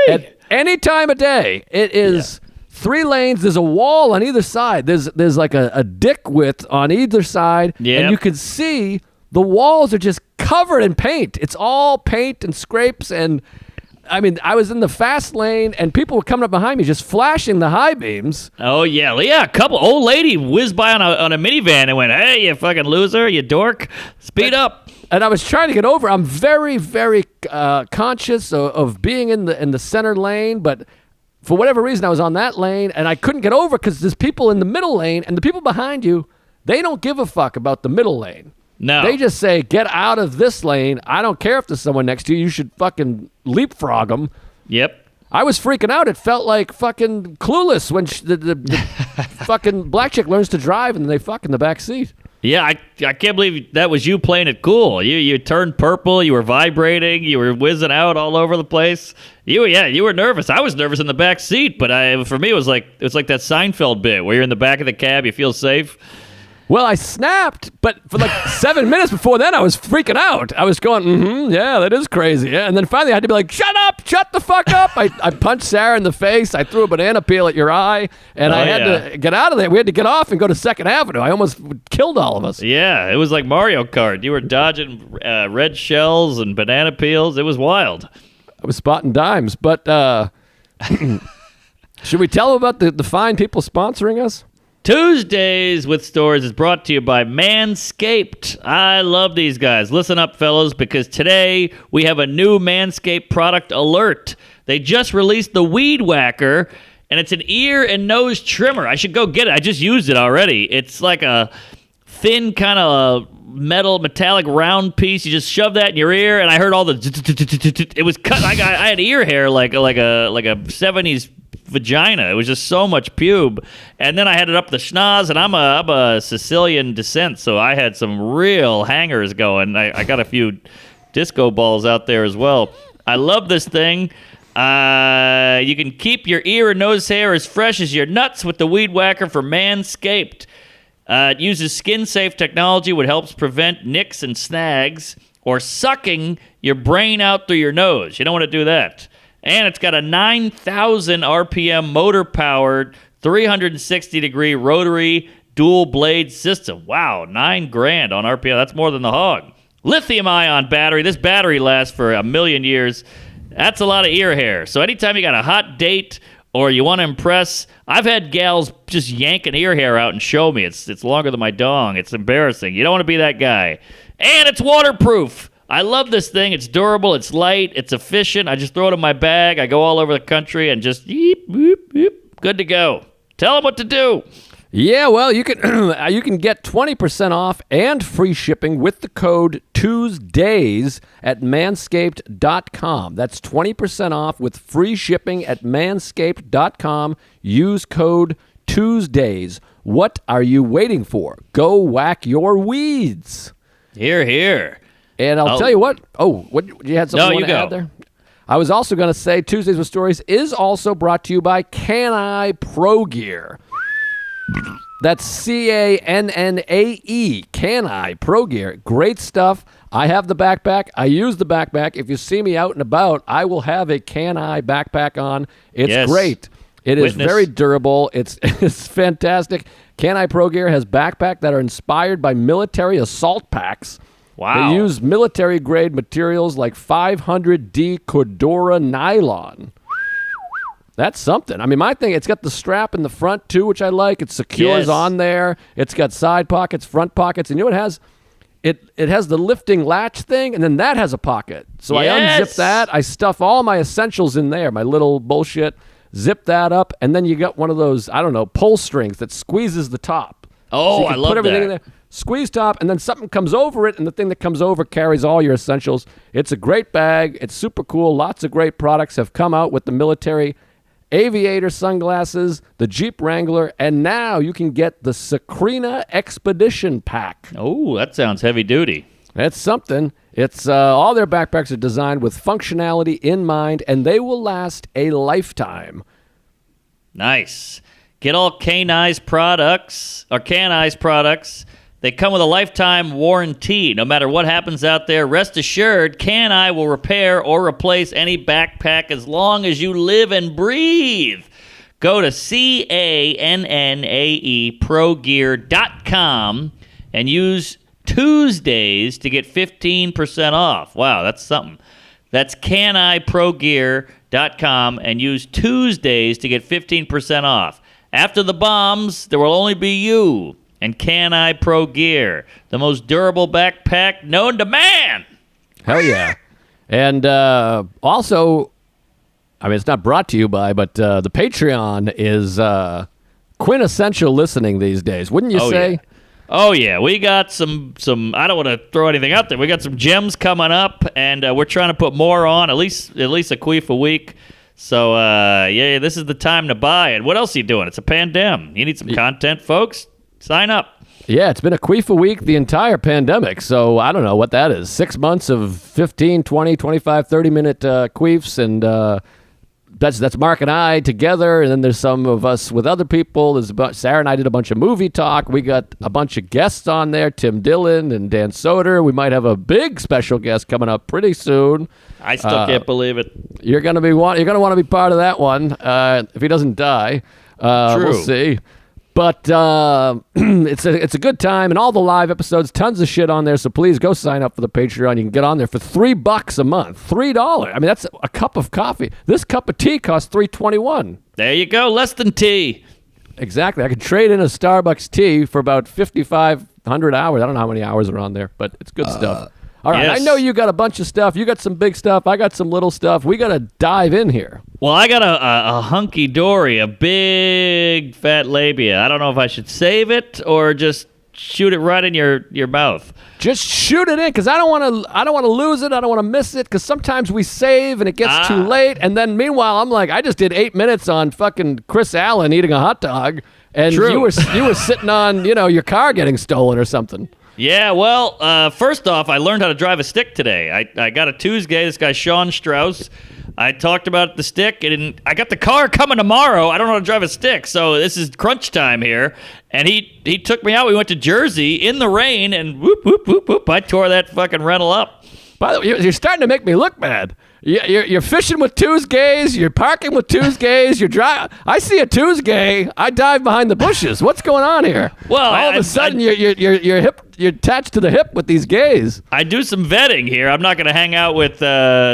at any time of day. It is 3 lanes. There's a wall on either side. There's like a dick width on either side, and you can see the walls are just covered in paint. It's all paint and scrapes, and I mean, I was in the fast lane, and people were coming up behind me just flashing the high beams. Oh, yeah. A couple old lady whizzed by on a minivan and went, "Hey, you fucking loser, you dork, speed up." And I was trying to get over. I'm very, very conscious of being in the center lane, but for whatever reason, I was on that lane, and I couldn't get over because there's people in the middle lane, and the people behind you, they don't give a fuck about the middle lane. No. They just say, get out of this lane. I don't care if there's someone next to you. You should fucking leapfrog them. Yep. I was freaking out. It felt like fucking Clueless when the fucking black chick learns to drive and they fuck in the back seat. Yeah, I can't believe that was you playing it cool. You turned purple. You were vibrating. You were whizzing out all over the place. You were nervous. I was nervous in the back seat, but for me it was like that Seinfeld bit where you're in the back of the cab, you feel safe. Well, I snapped, but for like 7 minutes before then, I was freaking out. I was going, yeah, that is crazy. Yeah. And then finally I had to be like, shut the fuck up. I punched Sarah in the face. I threw a banana peel at your eye, and I had to get out of there. We had to get off and go to 2nd Avenue. I almost killed all of us. Yeah, it was like Mario Kart. You were dodging red shells and banana peels. It was wild. I was spotting dimes, but should we tell them about the fine people sponsoring us? Tuesdays with Stories is brought to you by Manscaped. I love these guys. Listen up, fellas, because today we have a new Manscaped product alert. They just released the Weed Whacker, and it's an ear and nose trimmer. I should go get it. I just used it already. It's like a thin kind of metallic round piece. You just shove that in your ear, and I heard all the. It was cut. I had ear hair like a 70s vagina. It was just so much pube, and then I had it up the schnoz, and I'm a Sicilian descent, so I had some real hangers going. I got a few disco balls out there as well. I love this thing. You can keep your ear and nose hair as fresh as your nuts with the Weed Whacker for Manscaped. It uses skin-safe technology which helps prevent nicks and snags or sucking your brain out through your nose. You don't want to do that. And it's got a 9,000 RPM motor-powered, 360-degree rotary dual-blade system. Wow, $9,000 on RPM. That's more than the hog. Lithium-ion battery. This battery lasts for 1,000,000 years. That's a lot of ear hair. So anytime you got a hot date or you want to impress, I've had gals just yank an ear hair out and show me. It's longer than my dong. It's embarrassing. You don't want to be that guy. And it's waterproof. I love this thing. It's durable. It's light. It's efficient. I just throw it in my bag. I go all over the country and just yeep, yeep, yeep. Good to go. Tell them what to do. Yeah, well, you can get 20% off and free shipping with the code Tuesdays at manscaped.com. That's 20% off with free shipping at manscaped.com. Use code Tuesdays. What are you waiting for? Go whack your weeds. Hear, hear. And I'll tell you what. Oh, what you had something you want to add there? I was also going to say Tuesdays with Stories is also brought to you by Cannae Pro Gear. That's Cannae, Cannae Pro Gear. Great stuff. I have the backpack. I use the backpack. If you see me out and about, I will have a Cannae backpack on. It's great. It is very durable. It's fantastic. Cannae Pro Gear has backpacks that are inspired by military assault packs. Wow. They use military-grade materials like 500D Cordura nylon. That's something. I mean, my thing, it's got the strap in the front, too, which I like. It secures on there. It's got side pockets, front pockets. And you know what it has? it has the lifting latch thing, and then that has a pocket. So I unzip that. I stuff all my essentials in there, my little bullshit. Zip that up, and then you got one of those, I don't know, pull strings that squeezes the top. Oh, so you I can love put everything that. in there, squeeze top, and then something comes over it, and the thing that comes over carries all your essentials. It's a great bag. It's super cool. Lots of great products have come out with the military aviator sunglasses, the Jeep Wrangler, and now you can get the Sakrina Expedition Pack. Oh, that sounds heavy duty. That's something. It's all their backpacks are designed with functionality in mind, and they will last a lifetime. Nice. Get all Caney's products. They come with a lifetime warranty. No matter what happens out there, rest assured, Caney will repair or replace any backpack as long as you live and breathe. Go to CANNAE ProGear.com and use Tuesdays to get 15% off. Wow, that's something. That's CANIProGear.com and use Tuesdays to get 15% off. After the bombs, there will only be you and Caney Pro Gear, the most durable backpack known to man. Hell yeah. And also, I mean, it's not brought to you by, but the Patreon is quintessential listening these days, wouldn't you say? Yeah. Oh, yeah. We got some, I don't want to throw anything out there. We got some gems coming up, and we're trying to put more on, at least a queef a week. So, yeah, this is the time to buy it. What else are you doing? It's a pandemic. You need some content, folks? Sign up. Yeah, it's been a queef a week the entire pandemic. So, I don't know what that is. 6 months of 15, 20, 25, 30-minute queefs, and that's Mark and I together, and then there's some of us with other people. Sarah and I did a bunch of movie talk. We got a bunch of guests on there, Tim Dillon and Dan Soder. We might have a big special guest coming up pretty soon. I still can't believe it. You're gonna want to be part of that one if he doesn't die. True. We'll see. But it's a good time, and all the live episodes, tons of shit on there. So please go sign up for the Patreon. You can get on there for $3 a month, $3. I mean, that's a cup of coffee. This cup of tea costs $3.21. There you go, less than tea. Exactly. I could trade in a Starbucks tea for about 5,500 hours. I don't know how many hours are on there, but it's good stuff. All right, yes. I know you got a bunch of stuff. You got some big stuff. I got some little stuff. We got to dive in here. Well, I got a hunky-dory, a big fat labia. I don't know if I should save it or just shoot it right in your mouth. Just shoot it in, because I don't want to lose it. I don't want to miss it, because sometimes we save and it gets too late. And then meanwhile, I'm like, I just did 8 minutes on fucking Chris Allen eating a hot dog, and True. you were sitting on your car getting stolen or something. Yeah, well, first off, I learned how to drive a stick today. I got a Tuesday. This guy, Sean Strauss. I talked about the stick, and I got the car coming tomorrow. I don't know how to drive a stick, so this is crunch time here. And he took me out. We went to Jersey in the rain, and whoop, whoop, whoop, whoop. I tore that fucking rental up. By the way, you're starting to make me look bad. You're fishing with Tuesdays. You're parking with Tuesdays. You're driving. I see a Tuesday. I dive behind the bushes. What's going on here? Well, all of a sudden you're attached to the hip with these gays. I do some vetting here. I'm not going to hang out with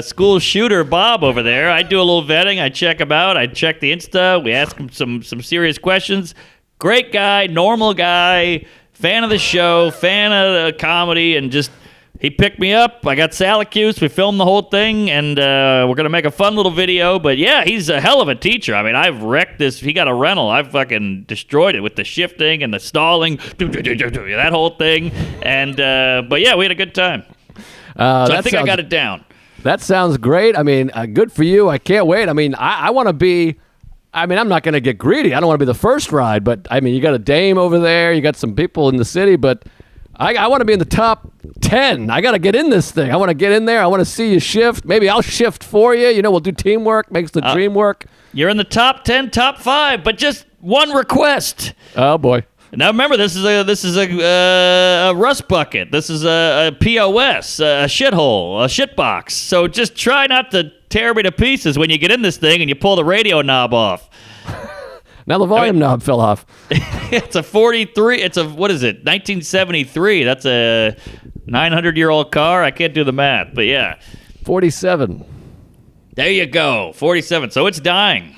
school shooter Bob over there. I do a little vetting. I check him out. I check the Insta. We ask him some serious questions. Great guy, normal guy, fan of the show, fan of the comedy, and just. He picked me up. I got Salacuse. We filmed the whole thing, and we're going to make a fun little video. But, yeah, he's a hell of a teacher. I mean, I've wrecked this. He got a rental. I've fucking destroyed it with the shifting and the stalling, that whole thing. And but, yeah, we had a good time. So I think I got it down. That sounds great. I mean, good for you. I can't wait. I mean, I want to be – I mean, I'm not going to get greedy. I don't want to be the first ride. But, I mean, you got a dame over there. You got some people in the city. But – I want to be in the top 10. I got to get in this thing. I want to get in there. I want to see you shift. Maybe I'll shift for you. We'll do teamwork. Makes the dream work. You're in the top 10, top 5, but just one request. Oh, boy. Now, remember, this is a rust bucket. This is a POS, a shithole, a shitbox. So just try not to tear me to pieces when you get in this thing and you pull the radio knob off. Now the volume knob fell off. It's a 43. It's what is it? 1973. That's a 900-year-old car. I can't do the math, but yeah. 47. There you go. 47. So it's dying.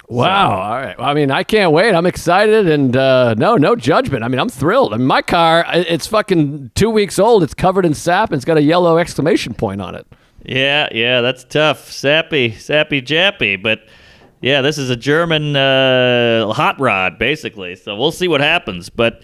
Wow. All right. Well, I mean, I can't wait. I'm excited, and no judgment. I mean, I'm thrilled. I mean, my car, it's fucking 2 weeks old. It's covered in sap, and it's got a yellow exclamation point on it. Yeah, that's tough. Sappy jappy. But yeah, this is a German hot rod, basically. So we'll see what happens. But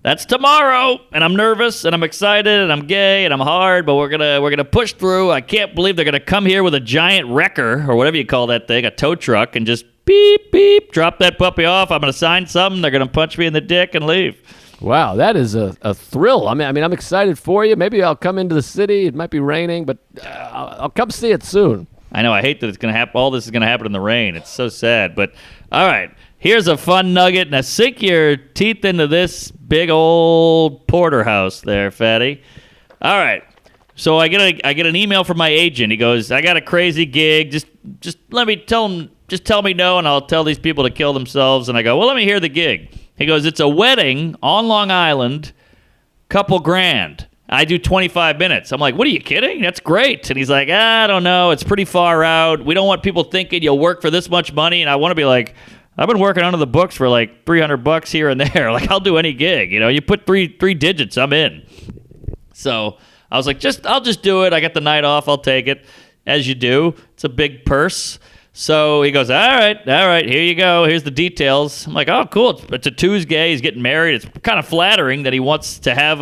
that's tomorrow, and I'm nervous, and I'm excited, and I'm gay, and I'm hard, but we're gonna push through. I can't believe they're gonna come here with a giant wrecker, or whatever you call that thing, a tow truck, and just beep, beep, drop that puppy off. I'm gonna sign something. They're gonna punch me in the dick and leave. Wow, that is a thrill. I mean, I'm excited for you. Maybe I'll come into the city. It might be raining, but I'll come see it soon. I know. I hate that it's gonna happen. All this is gonna happen in the rain. It's so sad. But all right, here's a fun nugget. Now sink your teeth into this big old porterhouse there, fatty. All right. So I get an email from my agent. He goes, "I got a crazy gig. Just let me tell him. Just tell me no, and I'll tell these people to kill themselves." And I go, "Well, let me hear the gig." He goes, "It's a wedding on Long Island, couple grand. I do 25 minutes. I'm like, "What, are you kidding? That's great." And he's like, "I don't know. It's pretty far out. We don't want people thinking you'll work for this much money." And I want to be like, I've been working under the books for like $300 here and there. Like, I'll do any gig. You know, you put three digits, I'm in. So I was like, I'll just do it. I got the night off. I'll take it, as you do. It's a big purse. So he goes, all right, here you go. Here's the details. I'm like, oh, cool. It's a Tuesday. He's getting married. It's kind of flattering that he wants to have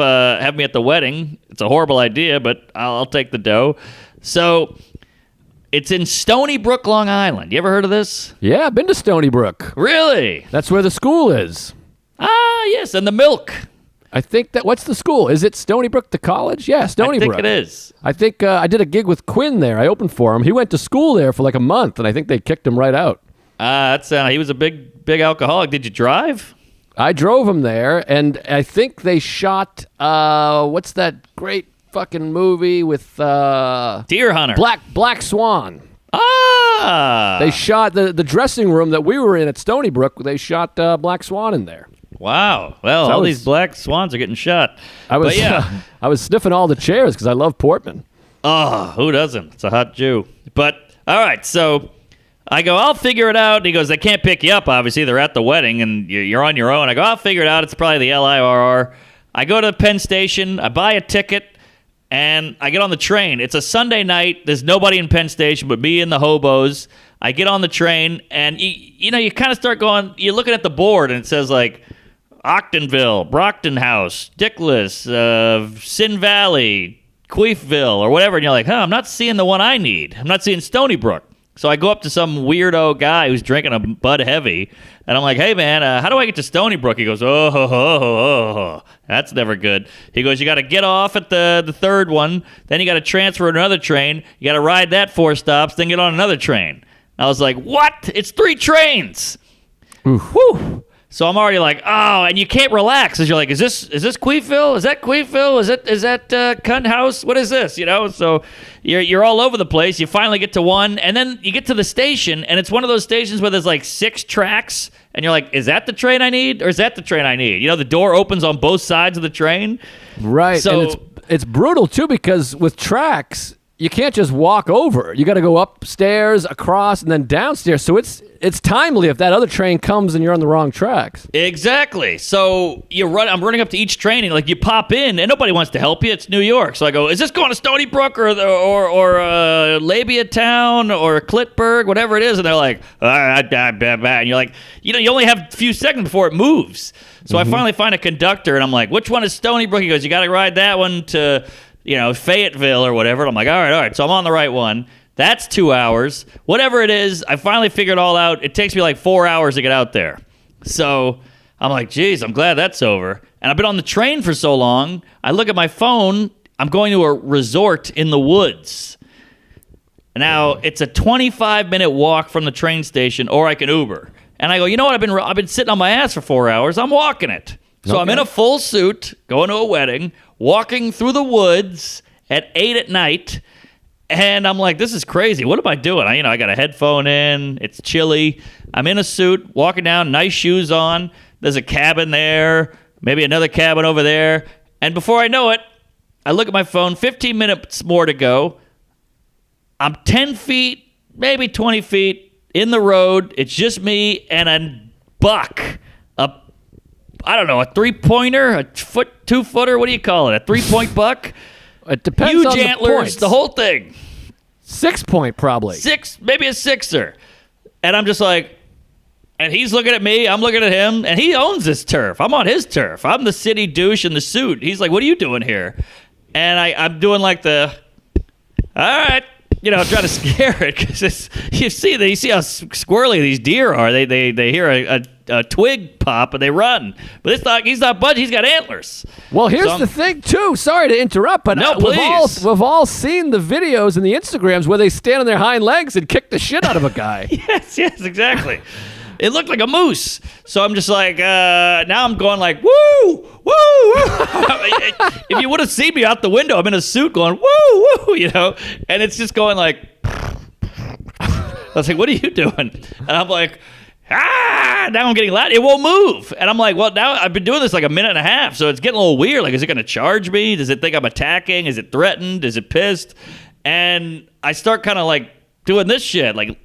me at the wedding. It's a horrible idea, but I'll take the dough. So it's in Stony Brook, Long Island. You ever heard of this? Yeah, I've been to Stony Brook. Really? That's where the school is. Ah, yes, and the milk. I think what's the school? Is it Stony Brook, the college? Yeah, Stony Brook. I think it is. I think I did a gig with Quinn there. I opened for him. He went to school there for like a month, and I think they kicked him right out. He was a big alcoholic. Did you drive? I drove him there, and I think they shot, what's that great fucking movie with... Deer Hunter. Black Swan. Ah! They shot the dressing room that we were in at Stony Brook. They shot Black Swan in there. Wow. Well, all these black swans are getting shot. I was sniffing all the chairs because I love Portman. Oh, who doesn't? It's a hot Jew. But, all right, so I go, I'll figure it out. And he goes, they can't pick you up, obviously. They're at the wedding, and you're on your own. I go, I'll figure it out. It's probably the LIRR. I go to Penn Station. I buy a ticket, and I get on the train. It's a Sunday night. There's nobody in Penn Station but me and the hobos. I get on the train, and, you kind of start going, you're looking at the board, and it says, like, Octonville, Brockton House, Dickless, Sin Valley, Queefville, or whatever. And you're like, I'm not seeing the one I need. I'm not seeing Stony Brook. So I go up to some weirdo guy who's drinking a Bud Heavy, and I'm like, hey, man, how do I get to Stony Brook? He goes, oh, that's never good. He goes, you got to get off at the third one, then you got to transfer to another train, you got to ride that 4 stops, then get on another train. I was like, what? It's 3 trains. Oof. Whew. So I'm already like, oh, and you can't relax because you're like, is this Queefville? Is that Queefville? Is that Cunt House? What is this? So you're all over the place. You finally get to one, and then you get to the station, and it's one of those stations where there's like 6 tracks, and you're like, is that the train I need, or is that the train I need? The door opens on both sides of the train. Right. So and it's brutal too because with tracks, you can't just walk over. You got to go upstairs, across, and then downstairs. So it's timely if that other train comes and you're on the wrong tracks. Exactly. So I'm running up to each train, and like you pop in, and nobody wants to help you. It's New York. So I go, is this going to Stony Brook or Labia Town or Clitburg, whatever it is? And they're like, and you're like, you only have a few seconds before it moves. So I finally find a conductor, and I'm like, which one is Stony Brook? He goes, you got to ride that one to Fayetteville or whatever. And I'm like, all right. So I'm on the right one. That's 2 hours. Whatever it is, I finally figured it all out. It takes me like 4 hours to get out there. So I'm like, geez, I'm glad that's over. And I've been on the train for so long. I look at my phone. I'm going to a resort in the woods. Now, it's a 25-minute walk from the train station, or I can Uber. And I go, you know what? I've been sitting on my ass for 4 hours. I'm walking it. So I'm in a full suit, going to a wedding, walking through the woods at 8 at night. And I'm like, this is crazy. What am I doing? I got a headphone in. It's chilly. I'm in a suit, walking down, nice shoes on. There's a cabin there, maybe another cabin over there. And before I know it, I look at my phone, 15 minutes more to go. I'm 10 feet, maybe 20 feet in the road. It's just me and a buck. I don't know, a 3-pointer, a 2-footer. What do you call it? A 3-point buck? It depends Huge on the antlers, points. the whole thing. 6-point probably. 6, maybe a 6er. And I'm just like, and he's looking at me, I'm looking at him, and he owns this turf. I'm on his turf. I'm the city douche in the suit. He's like, what are you doing here? And I'm doing like the, all right, I'm trying to scare it because you see how squirrely these deer are. They hear a twig pop and they run. But he's not budging. He's got antlers. Well, here's the thing too. Sorry to interrupt, but No, please. we've all seen the videos and the Instagrams where they stand on their hind legs and kick the shit out of a guy. Yes, exactly. It looked like a moose. So I'm just like, now I'm going like, woo, woo, woo. If you would have seen me out the window, I'm in a suit going, woo, woo, and it's just going like, I was like, what are you doing? And I'm like, now I'm getting loud. It won't move. And I'm like, well, now I've been doing this like a minute and a half. So it's getting a little weird. Like, is it going to charge me? Does it think I'm attacking? Is it threatened? Is it pissed? And I start kind of like doing this shit, like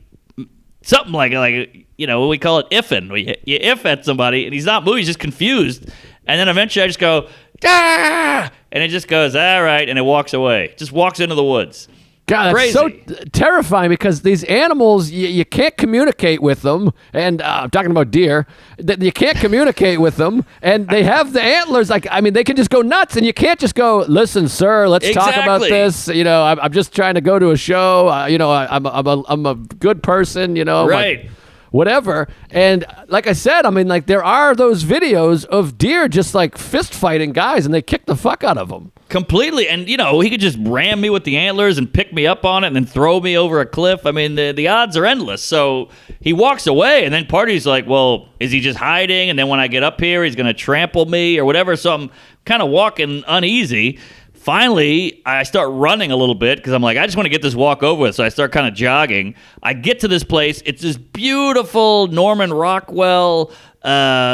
something like we call it iffing. You if at somebody and he's not moving, he's just confused. And then eventually I just go, ah! And it just goes, all right, and it walks away. Just walks into the woods. God, that's so terrifying because these animals, you can't communicate with them. And I'm talking about deer. You can't communicate with them. And they have the antlers. Like, I mean, they can just go nuts. And you can't just go, listen, sir, let's talk about this. I'm just trying to go to a show. I'm a good person, Right. Like, whatever. And like I said, I mean, like there are those videos of deer just like fist fighting guys and they kick the fuck out of them. Completely. And, he could just ram me with the antlers and pick me up on it and then throw me over a cliff. I mean, the odds are endless. So he walks away and then Party's like, well, is he just hiding? And then when I get up here, he's going to trample me or whatever. So I'm kind of walking uneasy. Finally, I start running a little bit because I'm like, I just want to get this walk over with. So I start kind of jogging. I get to this place. It's this beautiful Norman Rockwell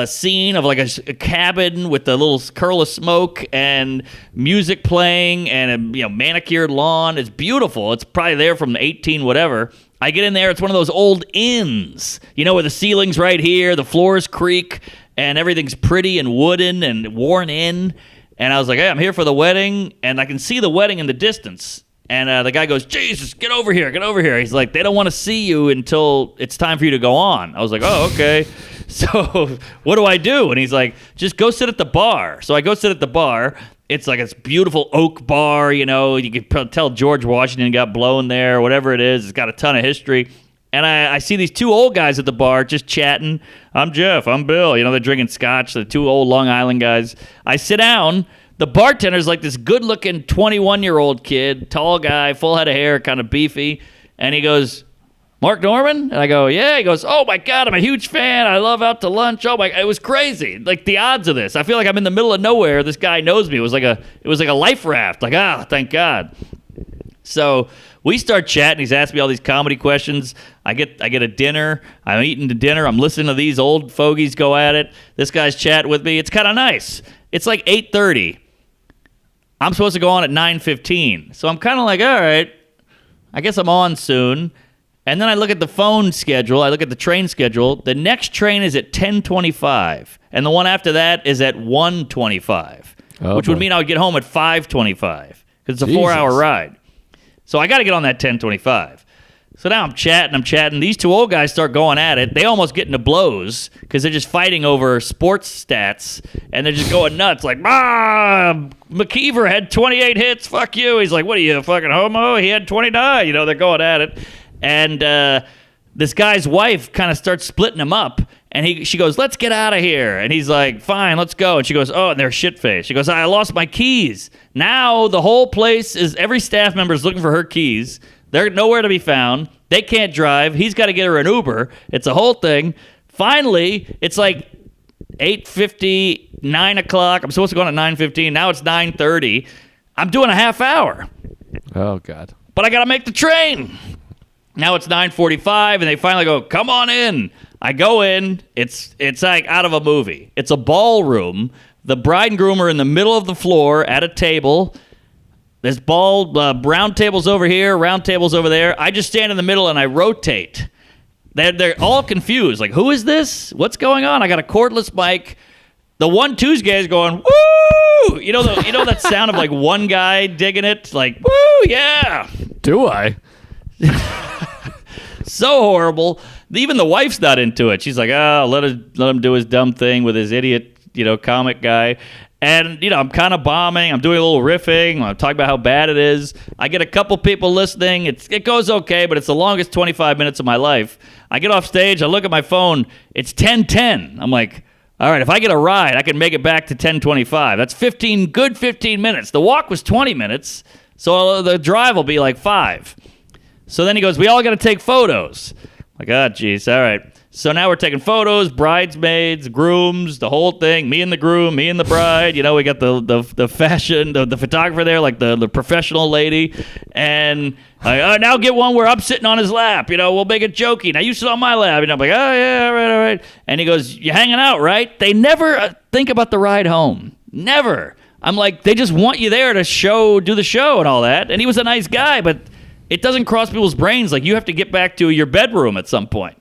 scene of like a cabin with a little curl of smoke and music playing and a manicured lawn. It's beautiful. It's probably there from the 18 whatever. I get in there. It's one of those old inns, where the ceiling's right here, the floors creak, and everything's pretty and wooden and worn in. And I was like, hey, I'm here for the wedding, and I can see the wedding in the distance. And the guy goes, Jesus, get over here. He's like, they don't want to see you until it's time for you to go on. I was like, oh, okay. So what do I do? And he's like, just go sit at the bar. So I go sit at the bar. It's like a beautiful oak bar, you can tell George Washington got blown there or whatever it is. It's got a ton of history. And I see these two old guys at the bar just chatting. I'm Jeff. I'm Bill. They're drinking scotch. The two old Long Island guys. I sit down. The bartender's like this good-looking 21-year-old kid, tall guy, full head of hair, kind of beefy. And he goes, Mark Norman? And I go, yeah. He goes, oh, my God, I'm a huge fan. I love Out to Lunch. Oh, my, it was crazy. Like, the odds of this. I feel like I'm in the middle of nowhere. This guy knows me. It was like a life raft. Like, thank God. So we start chatting. He's asking me all these comedy questions. I get a dinner. I'm eating the dinner. I'm listening to these old fogies go at it. This guy's chatting with me. It's kind of nice. It's like 8:30. I'm supposed to go on at 9:15. So I'm kind of like, all right, I guess I'm on soon. And then I look at the phone schedule. I look at the train schedule. The next train is at 10:25. And the one after that is at 1:25, which would mean I would get home at 5:25 because it's a 4-hour ride. So I got to get on that 10:25. So now I'm chatting. These two old guys start going at it. They almost get into blows because they're just fighting over sports stats, and they're just going nuts. Like, McKeever had 28 hits. Fuck you. He's like, what are you, a fucking homo? He had 29. They're going at it. And this guy's wife kind of starts splitting them up, and she goes, let's get out of here. And he's like, fine, let's go. And she goes, oh, and they're shit-faced. She goes, I lost my keys. Now the whole place every staff member is looking for her keys. They're nowhere to be found. They can't drive. He's got to get her an Uber. It's a whole thing. Finally, it's like 8:50, 9 o'clock. I'm supposed to go on at 9:15. Now it's 9:30. I'm doing a half hour. Oh, God. But I got to make the train. Now it's 9:45, and they finally go, come on in. I go in. It's like out of a movie. It's a ballroom. The bride and groom are in the middle of the floor at a table. There's round tables over here, round tables over there. I just stand in the middle and I rotate. They're all confused. Like, who is this? What's going on? I got a cordless mic. The 1-2's guy is going, woo! You know that sound of like one guy digging it? Like, woo, yeah. Do I? So horrible. Even the wife's not into it. She's like, let him do his dumb thing with his idiot, comic guy. And, I'm kind of bombing. I'm doing a little riffing. I'm talking about how bad it is. I get a couple people listening. It goes okay, but it's the longest 25 minutes of my life. I get off stage. I look at my phone. It's 10:10. I'm like, all right, if I get a ride, I can make it back to 10:25. That's 15 minutes. The walk was 20 minutes, so the drive will be like 5. So then he goes, we all got to take photos. Like, geez, all right. So now we're taking photos, bridesmaids, grooms, the whole thing, me and the groom, me and the bride. We got the fashion, the photographer there, like the professional lady. And now get one where I'm sitting on his lap. We'll make it jokey. Now you sit on my lap. And I'm like, oh, yeah, all right. And he goes, you hanging out, right? They never think about the ride home. Never. I'm like, they just want you there to do the show and all that. And he was a nice guy, but it doesn't cross people's brains. Like, you have to get back to your bedroom at some point.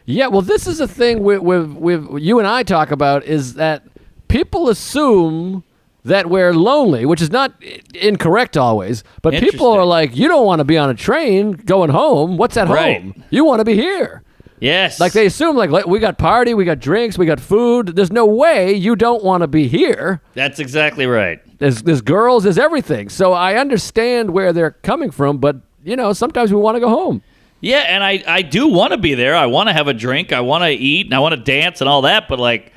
Yeah, well, this is a thing with you and I talk about, is that people assume that we're lonely, which is not incorrect always, but people are like, you don't want to be on a train going home. What's at home? You want to be here. Yes. Like, they assume, like, we got party, we got drinks, we got food. There's no way you don't want to be here. That's exactly right. There's girls, there's everything. So I understand where they're coming from, but, sometimes we want to go home. Yeah, and I do want to be there. I want to have a drink. I want to eat, and I want to dance and all that. But, like,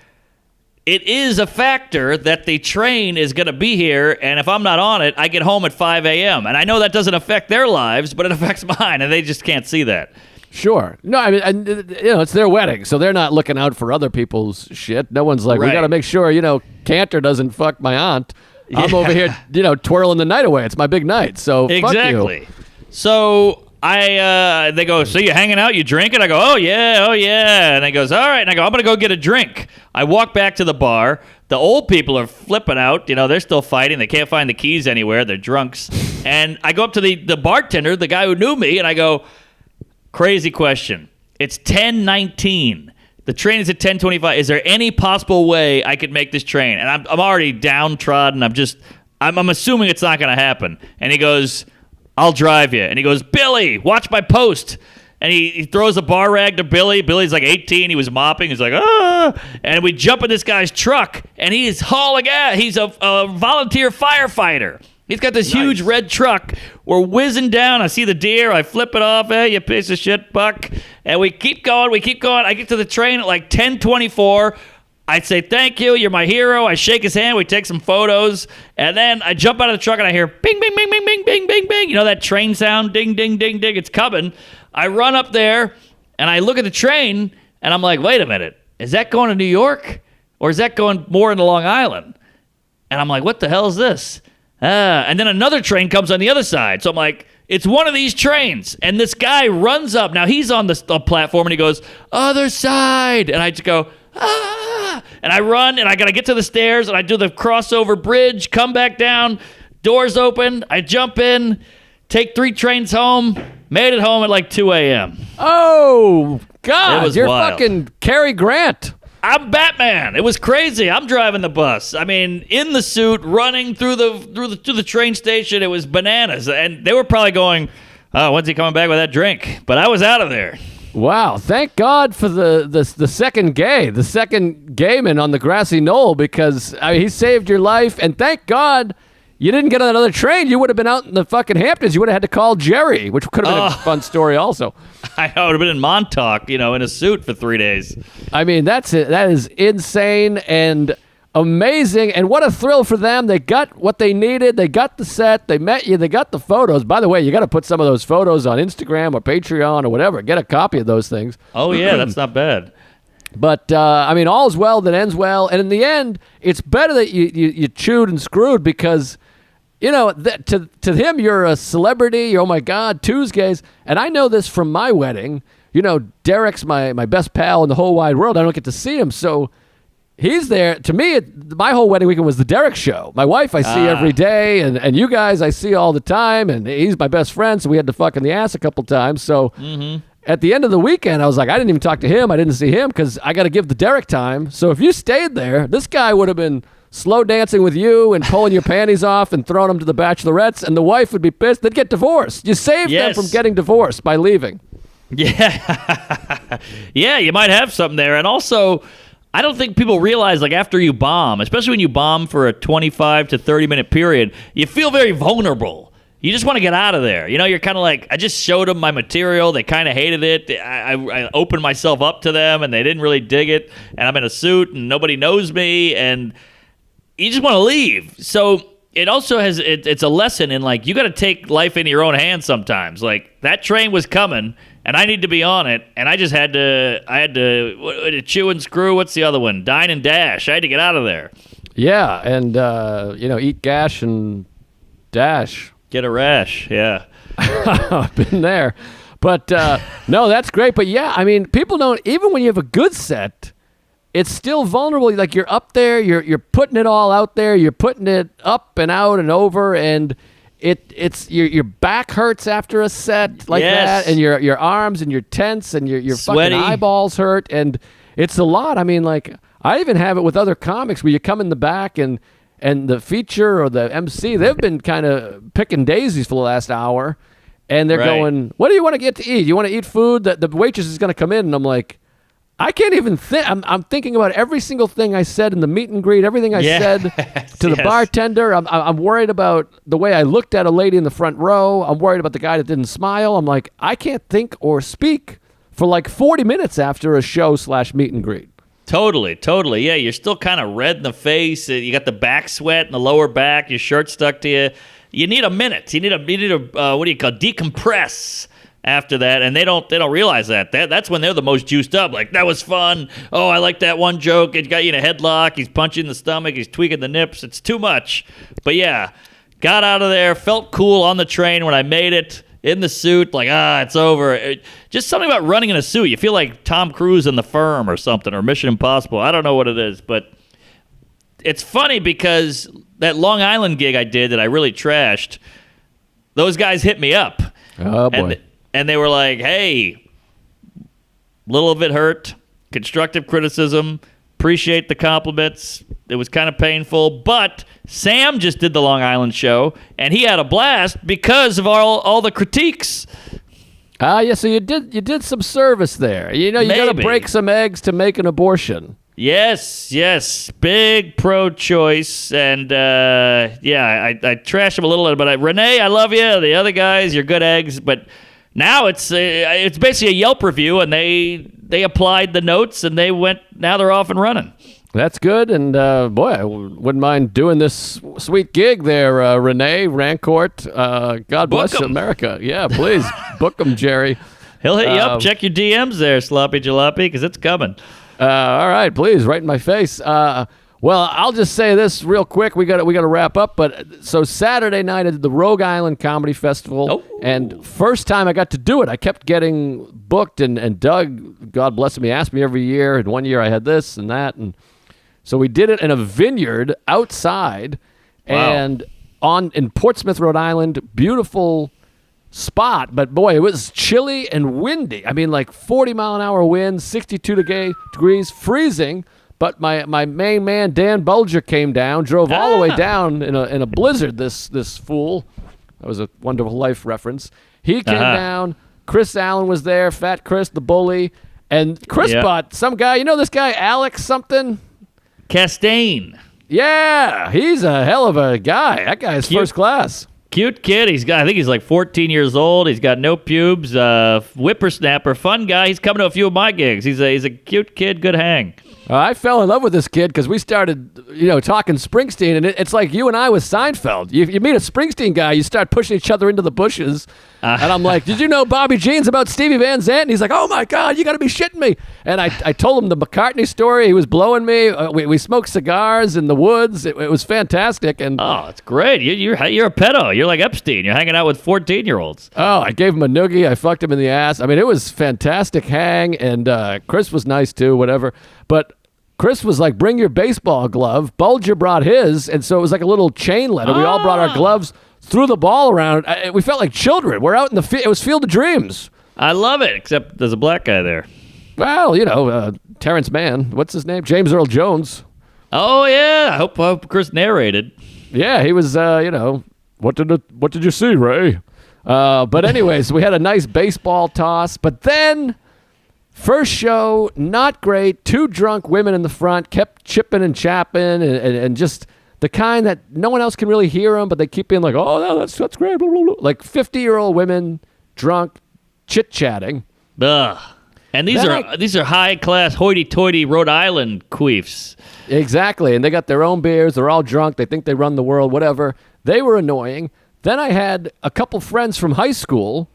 it is a factor that the train is going to be here, and if I'm not on it, I get home at 5 a.m. And I know that doesn't affect their lives, but it affects mine, and they just can't see that. Sure. No, I mean, it's their wedding, so they're not looking out for other people's shit. No one's like, we got to make sure, Cantor doesn't fuck my aunt. I'm over here, twirling the night away. It's my big night, so fuck you. Exactly. So they go, so you hanging out, you drinking? I go, oh yeah. And he goes, all right. And I go, I'm going to go get a drink. I walk back to the bar. The old people are flipping out. They're still fighting. They can't find the keys anywhere. They're drunks. And I go up to the bartender, the guy who knew me, and I go, crazy question. It's 10:19. The train is at 10:25. Is there any possible way I could make this train? And I'm already downtrodden. I'm assuming it's not going to happen. And he goes, I'll drive you. And he goes, Billy, watch my post. And he throws a bar rag to Billy. Billy's like 18. He was mopping. He's like, ah. And we jump in this guy's truck, and he's hauling ass. He's a volunteer firefighter. He's got this huge red truck. We're whizzing down. I see the deer. I flip it off. Hey, you piece of shit, Buck. And we keep going. I get to the train at like 10:24. I say, thank you, you're my hero. I shake his hand, we take some photos, and then I jump out of the truck and I hear bing, bing, bing, bing, bing, bing, bing, bing. That train sound, ding, ding, ding, ding, it's coming. I run up there, and I look at the train, and I'm like, wait a minute, is that going to New York? Or is that going more into Long Island? And I'm like, what the hell is this? And then another train comes on the other side. So I'm like, it's one of these trains. And this guy runs up. Now, he's on the platform, and he goes, other side. And I just go, ah, and I run, and I got to get to the stairs, and I do the crossover bridge, come back down, doors open, I jump in, take 3 trains home, made it home at like 2 a.m. Oh, God, you're wild. Fucking Cary Grant. I'm Batman. It was crazy. I'm driving the bus. I mean, in the suit, running through the train station. It was bananas, and they were probably going, oh, when's he coming back with that drink? But I was out of there. Wow, thank God for the second gayman on the grassy knoll, because he saved your life, and thank God you didn't get on another train. You would have been out in the fucking Hamptons. You would have had to call Jerry, which could have been a fun story also. I know, it would have been in Montauk, in a suit for 3 days. I mean, that's it. That is insane and amazing, and what a thrill for them. They got what they needed. They got the set. They met you. They got the photos. By the way, you got to put some of those photos on Instagram or Patreon or whatever. Get a copy of those things. Oh, yeah, that's not bad. But, I mean, all's well that ends well. And in the end, it's better that you chewed and screwed, because, to him, you're a celebrity. You're, oh, my God, Tuesdays. And I know this from my wedding. Derek's my best pal in the whole wide world. I don't get to see him, so he's there. To me, my whole wedding weekend was the Derek show. My wife I see every day, and you guys I see all the time, and he's my best friend, so we had to fuck in the ass a couple times. So at the end of the weekend, I was like, I didn't even talk to him. I didn't see him because I got to give the Derek time. So if you stayed there, this guy would have been slow dancing with you and pulling your panties off and throwing them to the bachelorettes, and the wife would be pissed. They'd get divorced. You saved them from getting divorced by leaving. Yeah. Yeah, you might have something there. And also, I don't think people realize, like, after you bomb, especially when you bomb for a 25 to 30-minute period, you feel very vulnerable. You just want to get out of there. You know, you're kind of like, I just showed them my material. They kind of hated it. I opened myself up to them, and they didn't really dig it. And I'm in a suit, and nobody knows me, and you just want to leave. So it also has, it's a lesson in, like, you got to take life into your own hands sometimes. Like, that train was coming, and I need to be on it, and I had to chew and screw. What's the other one? Dine and dash. I had to get out of there. Yeah, and, eat gash and dash. Get a rash, yeah. I've been there. But, no, that's great. But, yeah, I mean, people don't, even when you have a good set, it's still vulnerable. Like, you're up there, you're putting it all out there, you're putting it up and out and over, and it's your back hurts after a set like that, and your arms and your tense and your fucking eyeballs hurt, and it's a lot. I mean, like, I even have it with other comics where you come in the back and the feature or the MC, they've been kind of picking daisies for the last hour, and they're going, what do you want to get to eat? You want to eat food? The waitress is going to come in, and I'm like, I can't even think. I'm thinking about every single thing I said in the meet and greet, everything I said to the bartender. I'm worried about the way I looked at a lady in the front row. I'm worried about the guy that didn't smile. I'm like, I can't think or speak for like 40 minutes after a show / meet and greet. Totally. Yeah, you're still kind of red in the face. You got the back sweat in the lower back. Your shirt stuck to you. You need a minute. You need a what do you call decompress after that, and they don't realize that. That's when they're the most juiced up. Like, that was fun. Oh, I like that one joke. It got you in a headlock. He's punching the stomach. He's tweaking the nips. It's too much. But yeah, got out of there. Felt cool on the train when I made it. In the suit, like, it's over. Just something about running in a suit. You feel like Tom Cruise in The Firm or something, or Mission Impossible. I don't know what it is, but it's funny because that Long Island gig I did that I really trashed, those guys hit me up. Oh, boy. And they were like, hey, little of it hurt, constructive criticism, appreciate the compliments. It was kind of painful, but Sam just did the Long Island show, and he had a blast because of all the critiques. Yeah, so you did some service there. You know, you got to break some eggs to make an abortion. Yes, big pro-choice, and I trash him a little, but Renee, I love you. The other guys, you're good eggs, but now it's basically a Yelp review, and they applied the notes, and now they're off and running. That's good, and boy, I wouldn't mind doing this sweet gig there, Renee Rancourt. God bless America. Yeah, please, book him, Jerry. He'll hit you up. Check your DMs there, Sloppy Jalopy, because it's coming. All right, please, right in my face. Well, I'll just say this real quick. We got to wrap up. But so Saturday night at the Rhode Island Comedy Festival, and first time I got to do it. I kept getting booked, and Doug, God bless him, he asked me every year. And one year I had this and that, and so we did it in a vineyard outside, and in Portsmouth, Rhode Island. Beautiful spot, but boy, it was chilly and windy. I mean, like 40-mile-an-hour winds, 62 degrees, freezing. But my main man, Dan Bulger, came down, drove all the way down in a blizzard, this fool. That was a Wonderful Life reference. He came down. Chris Allen was there, Fat Chris, the bully. And Chris bought some guy, you know this guy, Alex something? Castaigne. Yeah, he's a hell of a guy. That guy's first class. Cute kid. I think he's like 14 years old. He's got no pubes. Whippersnapper, fun guy. He's coming to a few of my gigs. He's a cute kid, good hang. I fell in love with this kid because we started, talking Springsteen, and it's like you and I with Seinfeld. You meet a Springsteen guy, you start pushing each other into the bushes, and I'm like, did you know Bobby Jean's about Stevie Van Zandt? And he's like, oh my God, you got to be shitting me. And I told him the McCartney story. He was blowing me. We smoked cigars in the woods. It was fantastic. And oh, it's great. You're a pedo. You're like Epstein. You're hanging out with 14-year-olds. Oh, I gave him a noogie. I fucked him in the ass. I mean, it was fantastic hang, and Chris was nice too, whatever. But Chris was like, bring your baseball glove. Bulger brought his, and so it was like a little chain letter. We all brought our gloves, threw the ball around. We felt like children. We're out in the field. It was Field of Dreams. I love it, except there's a black guy there. Well, Terrence Mann. What's his name? James Earl Jones. Oh, yeah. I hope Chris narrated. Yeah, he was, what did you see, Ray? But anyways, we had a nice baseball toss. But then, first show, not great. 2 drunk women in the front kept chipping and chapping and just the kind that no one else can really hear them, but they keep being like, oh, no, that's great. Blah, blah, blah. Like 50-year-old women, drunk, chit-chatting. Ugh. And these are high-class, hoity-toity Rhode Island queefs. Exactly, and they got their own beers. They're all drunk. They think they run the world, whatever. They were annoying. Then I had a couple friends from high school,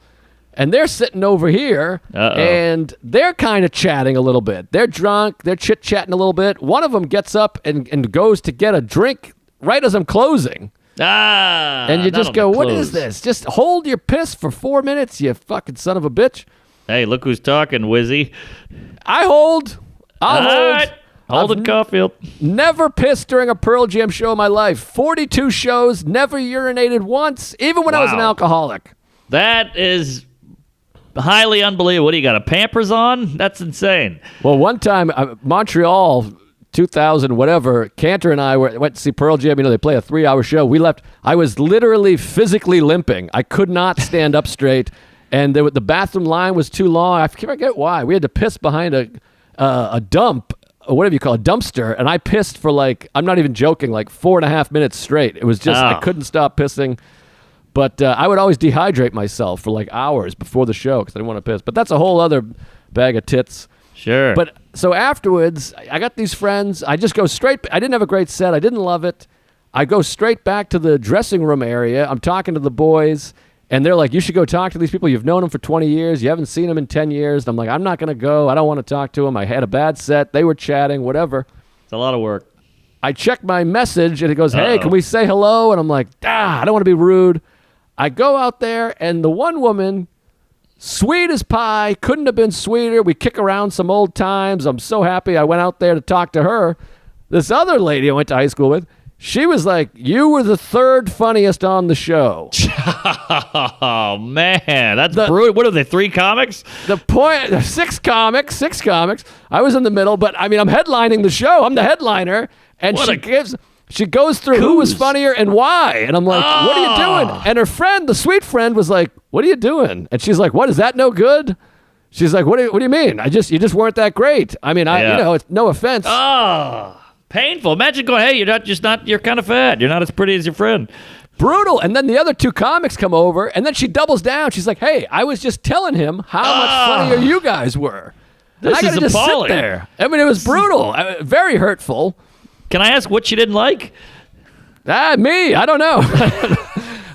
and they're sitting over here, and they're kind of chatting a little bit. They're drunk. They're chit-chatting a little bit. One of them gets up and goes to get a drink right as I'm closing. And you just go, what is this? Just hold your piss for 4 minutes, you fucking son of a bitch. Hey, look who's talking, Wizzy. I'll hold. Right. Hold it, Caulfield. Never pissed during a Pearl Jam show in my life. 42 shows, never urinated once, even when I was an alcoholic. That is highly unbelievable. What do you got, a Pampers on? That's insane. Well, one time, Montreal, 2000, whatever, Cantor and I went to see Pearl Jam. They play a 3-hour show. We left. I was literally physically limping. I could not stand up straight. And the bathroom line was too long. I forget why. We had to piss behind a dump, or whatever you call a dumpster. And I pissed for I'm not even joking, 4.5 minutes straight. It was just, I couldn't stop pissing. But I would always dehydrate myself for hours before the show because I didn't want to piss. But that's a whole other bag of tits. Sure. But so afterwards, I got these friends. I just go straight. I didn't have a great set. I didn't love it. I go straight back to the dressing room area. I'm talking to the boys. And they're like, you should go talk to these people. You've known them for 20 years. You haven't seen them in 10 years. And I'm like, I'm not going to go. I don't want to talk to them. I had a bad set. They were chatting, whatever. It's a lot of work. I check my message, and it goes, hey, can we say hello? And I'm like, I don't want to be rude. I go out there, and the one woman, sweet as pie, couldn't have been sweeter. We kick around some old times. I'm so happy I went out there to talk to her. This other lady I went to high school with, she was like, you were the 3rd funniest on the show. Oh, man. That's brutal. What are they, 3 comics? The point, 6 comics. I was in the middle, but, I'm headlining the show. I'm the headliner. And she goes through who was funnier and why. And I'm like, what are you doing? And her friend, the sweet friend, was like, what are you doing? And she's like, what, is that no good? She's like, what do you mean? You just weren't that great. It's no offense. Oh. Painful. Imagine going, hey, you're kind of fat. You're not as pretty as your friend. Brutal. And then the other 2 comics come over, and then she doubles down. She's like, hey, I was just telling him how much funnier you guys were. And I got to just sit there. It was brutal. Very hurtful. Can I ask what she didn't like? Me. I don't know.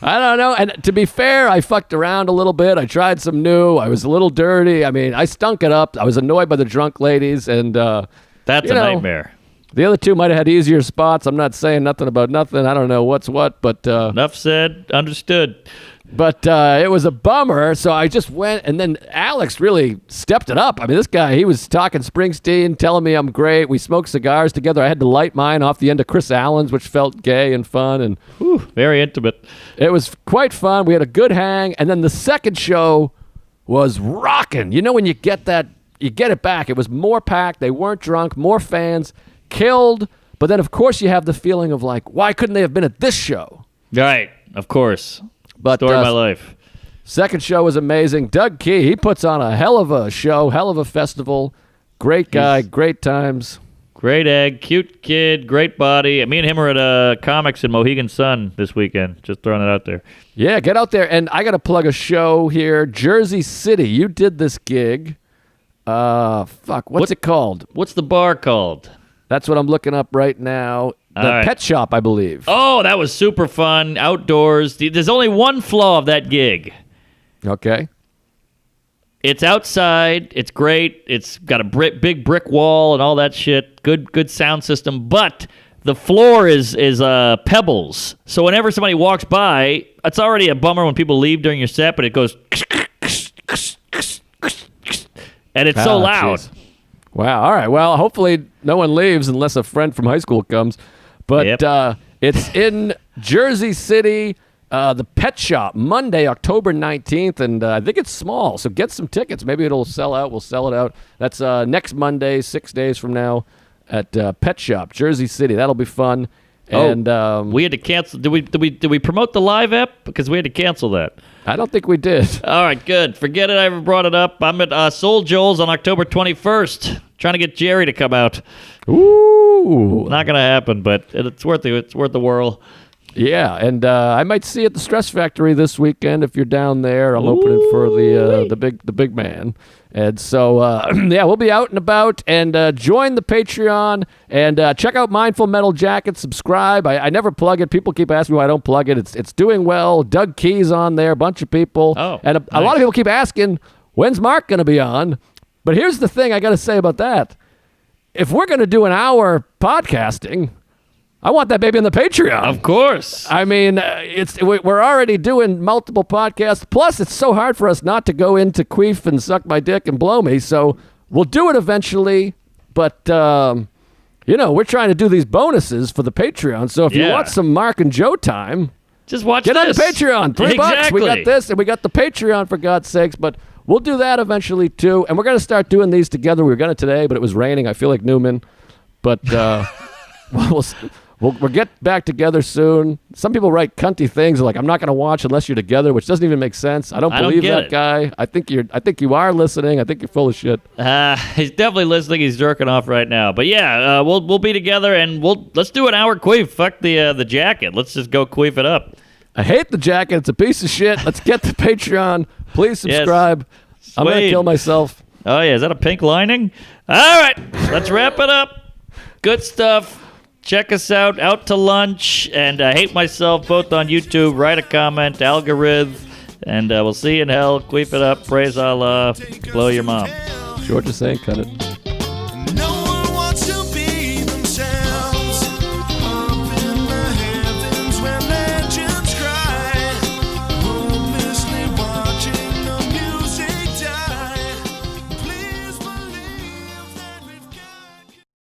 I don't know. And to be fair, I fucked around a little bit. I tried some new. I was a little dirty. I stunk it up. I was annoyed by the drunk ladies. And that's a nightmare. The other 2 might have had easier spots. I'm not saying nothing about nothing. I don't know what's what, but... Enough said. Understood. But it was a bummer, so I just went, and then Alex really stepped it up. This guy, he was talking Springsteen, telling me I'm great. We smoked cigars together. I had to light mine off the end of Chris Allen's, which felt gay and fun. And very intimate. It was quite fun. We had a good hang, and then the second show was rocking. When you get that, you get it back. It was more packed. They weren't drunk, more fans. Killed, but then of course you have the feeling of why couldn't they have been at this show? Right, of course. But story of my life. Second show was amazing. Doug Key, he puts on a hell of a show, hell of a festival. Great guy, great times. Great egg, cute kid, great body. Me and him are at Comics in Mohegan Sun this weekend. Just throwing it out there. Yeah, get out there. And I got to plug a show here. Jersey City, you did this gig. What's it called? What's the bar called? That's what I'm looking up right now. The Pet Shop, I believe. Oh, that was super fun. Outdoors. There's only one flaw of that gig. Okay. It's outside. It's great. It's got a big brick wall and all that shit. Good sound system. But the floor is pebbles. So whenever somebody walks by, it's already a bummer when people leave during your set, but it goes... And it's so loud. Geez. Wow. All right. Well, hopefully no one leaves unless a friend from high school comes. But it's in Jersey City. The Pet Shop, Monday, October 19th, and I think it's small, so get some tickets. Maybe it'll sell out. We'll sell it out. That's next Monday, 6 days from now, at Pet Shop, Jersey City. That'll be fun. And we had to cancel. Did we promote the live app? Because we had to cancel that. I don't think we did. All right, good. Forget it. I ever brought it up. I'm at Soul Joel's on October 21st. Trying to get Jerry to come out. Ooh. Not gonna happen, but it's worth it. It's worth the whirl. Yeah, and I might see you at the Stress Factory this weekend if you're down there. I'm opening for the big man. And so, yeah, we'll be out and about, and join the Patreon, and check out Mindful Metal Jacket, subscribe. I never plug it. People keep asking me why I don't plug it. It's doing well. Doug Key's on there, a bunch of people. Oh, and a lot of people keep asking, when's Mark going to be on? But here's the thing I got to say about that. If we're going to do an hour podcasting, I want that baby on the Patreon. Of course. I mean, we're already doing multiple podcasts. Plus, it's so hard for us not to go into queef and suck my dick and blow me. So we'll do it eventually. But, we're trying to do these bonuses for the Patreon. So if you want some Mark and Joe time, just watch get this. on the Patreon. $3. We got this, and we got the Patreon, for God's sakes. But we'll do that eventually, too. And we're going to start doing these together. We were going to today, but it was raining. I feel like Newman. But We'll get back together soon. Some people write cunty things like, I'm not going to watch unless you're together, which doesn't even make sense. I don't believe that guy. I think you are listening. I think you're full of shit. He's definitely listening. He's jerking off right now. But yeah, we'll be together, and let's do an hour queef. Fuck the jacket. Let's just go queef it up. I hate the jacket. It's a piece of shit. Let's get the Patreon. Please subscribe. Yes. I'm going to kill myself. Oh, yeah. Is that a pink lining? All right. Let's wrap it up. Good stuff. Check us out to lunch, and I hate myself both on YouTube. Write a comment, algorithm, and we'll see you in hell. Queef it up, praise Allah, blow your mom. George is saying cut it.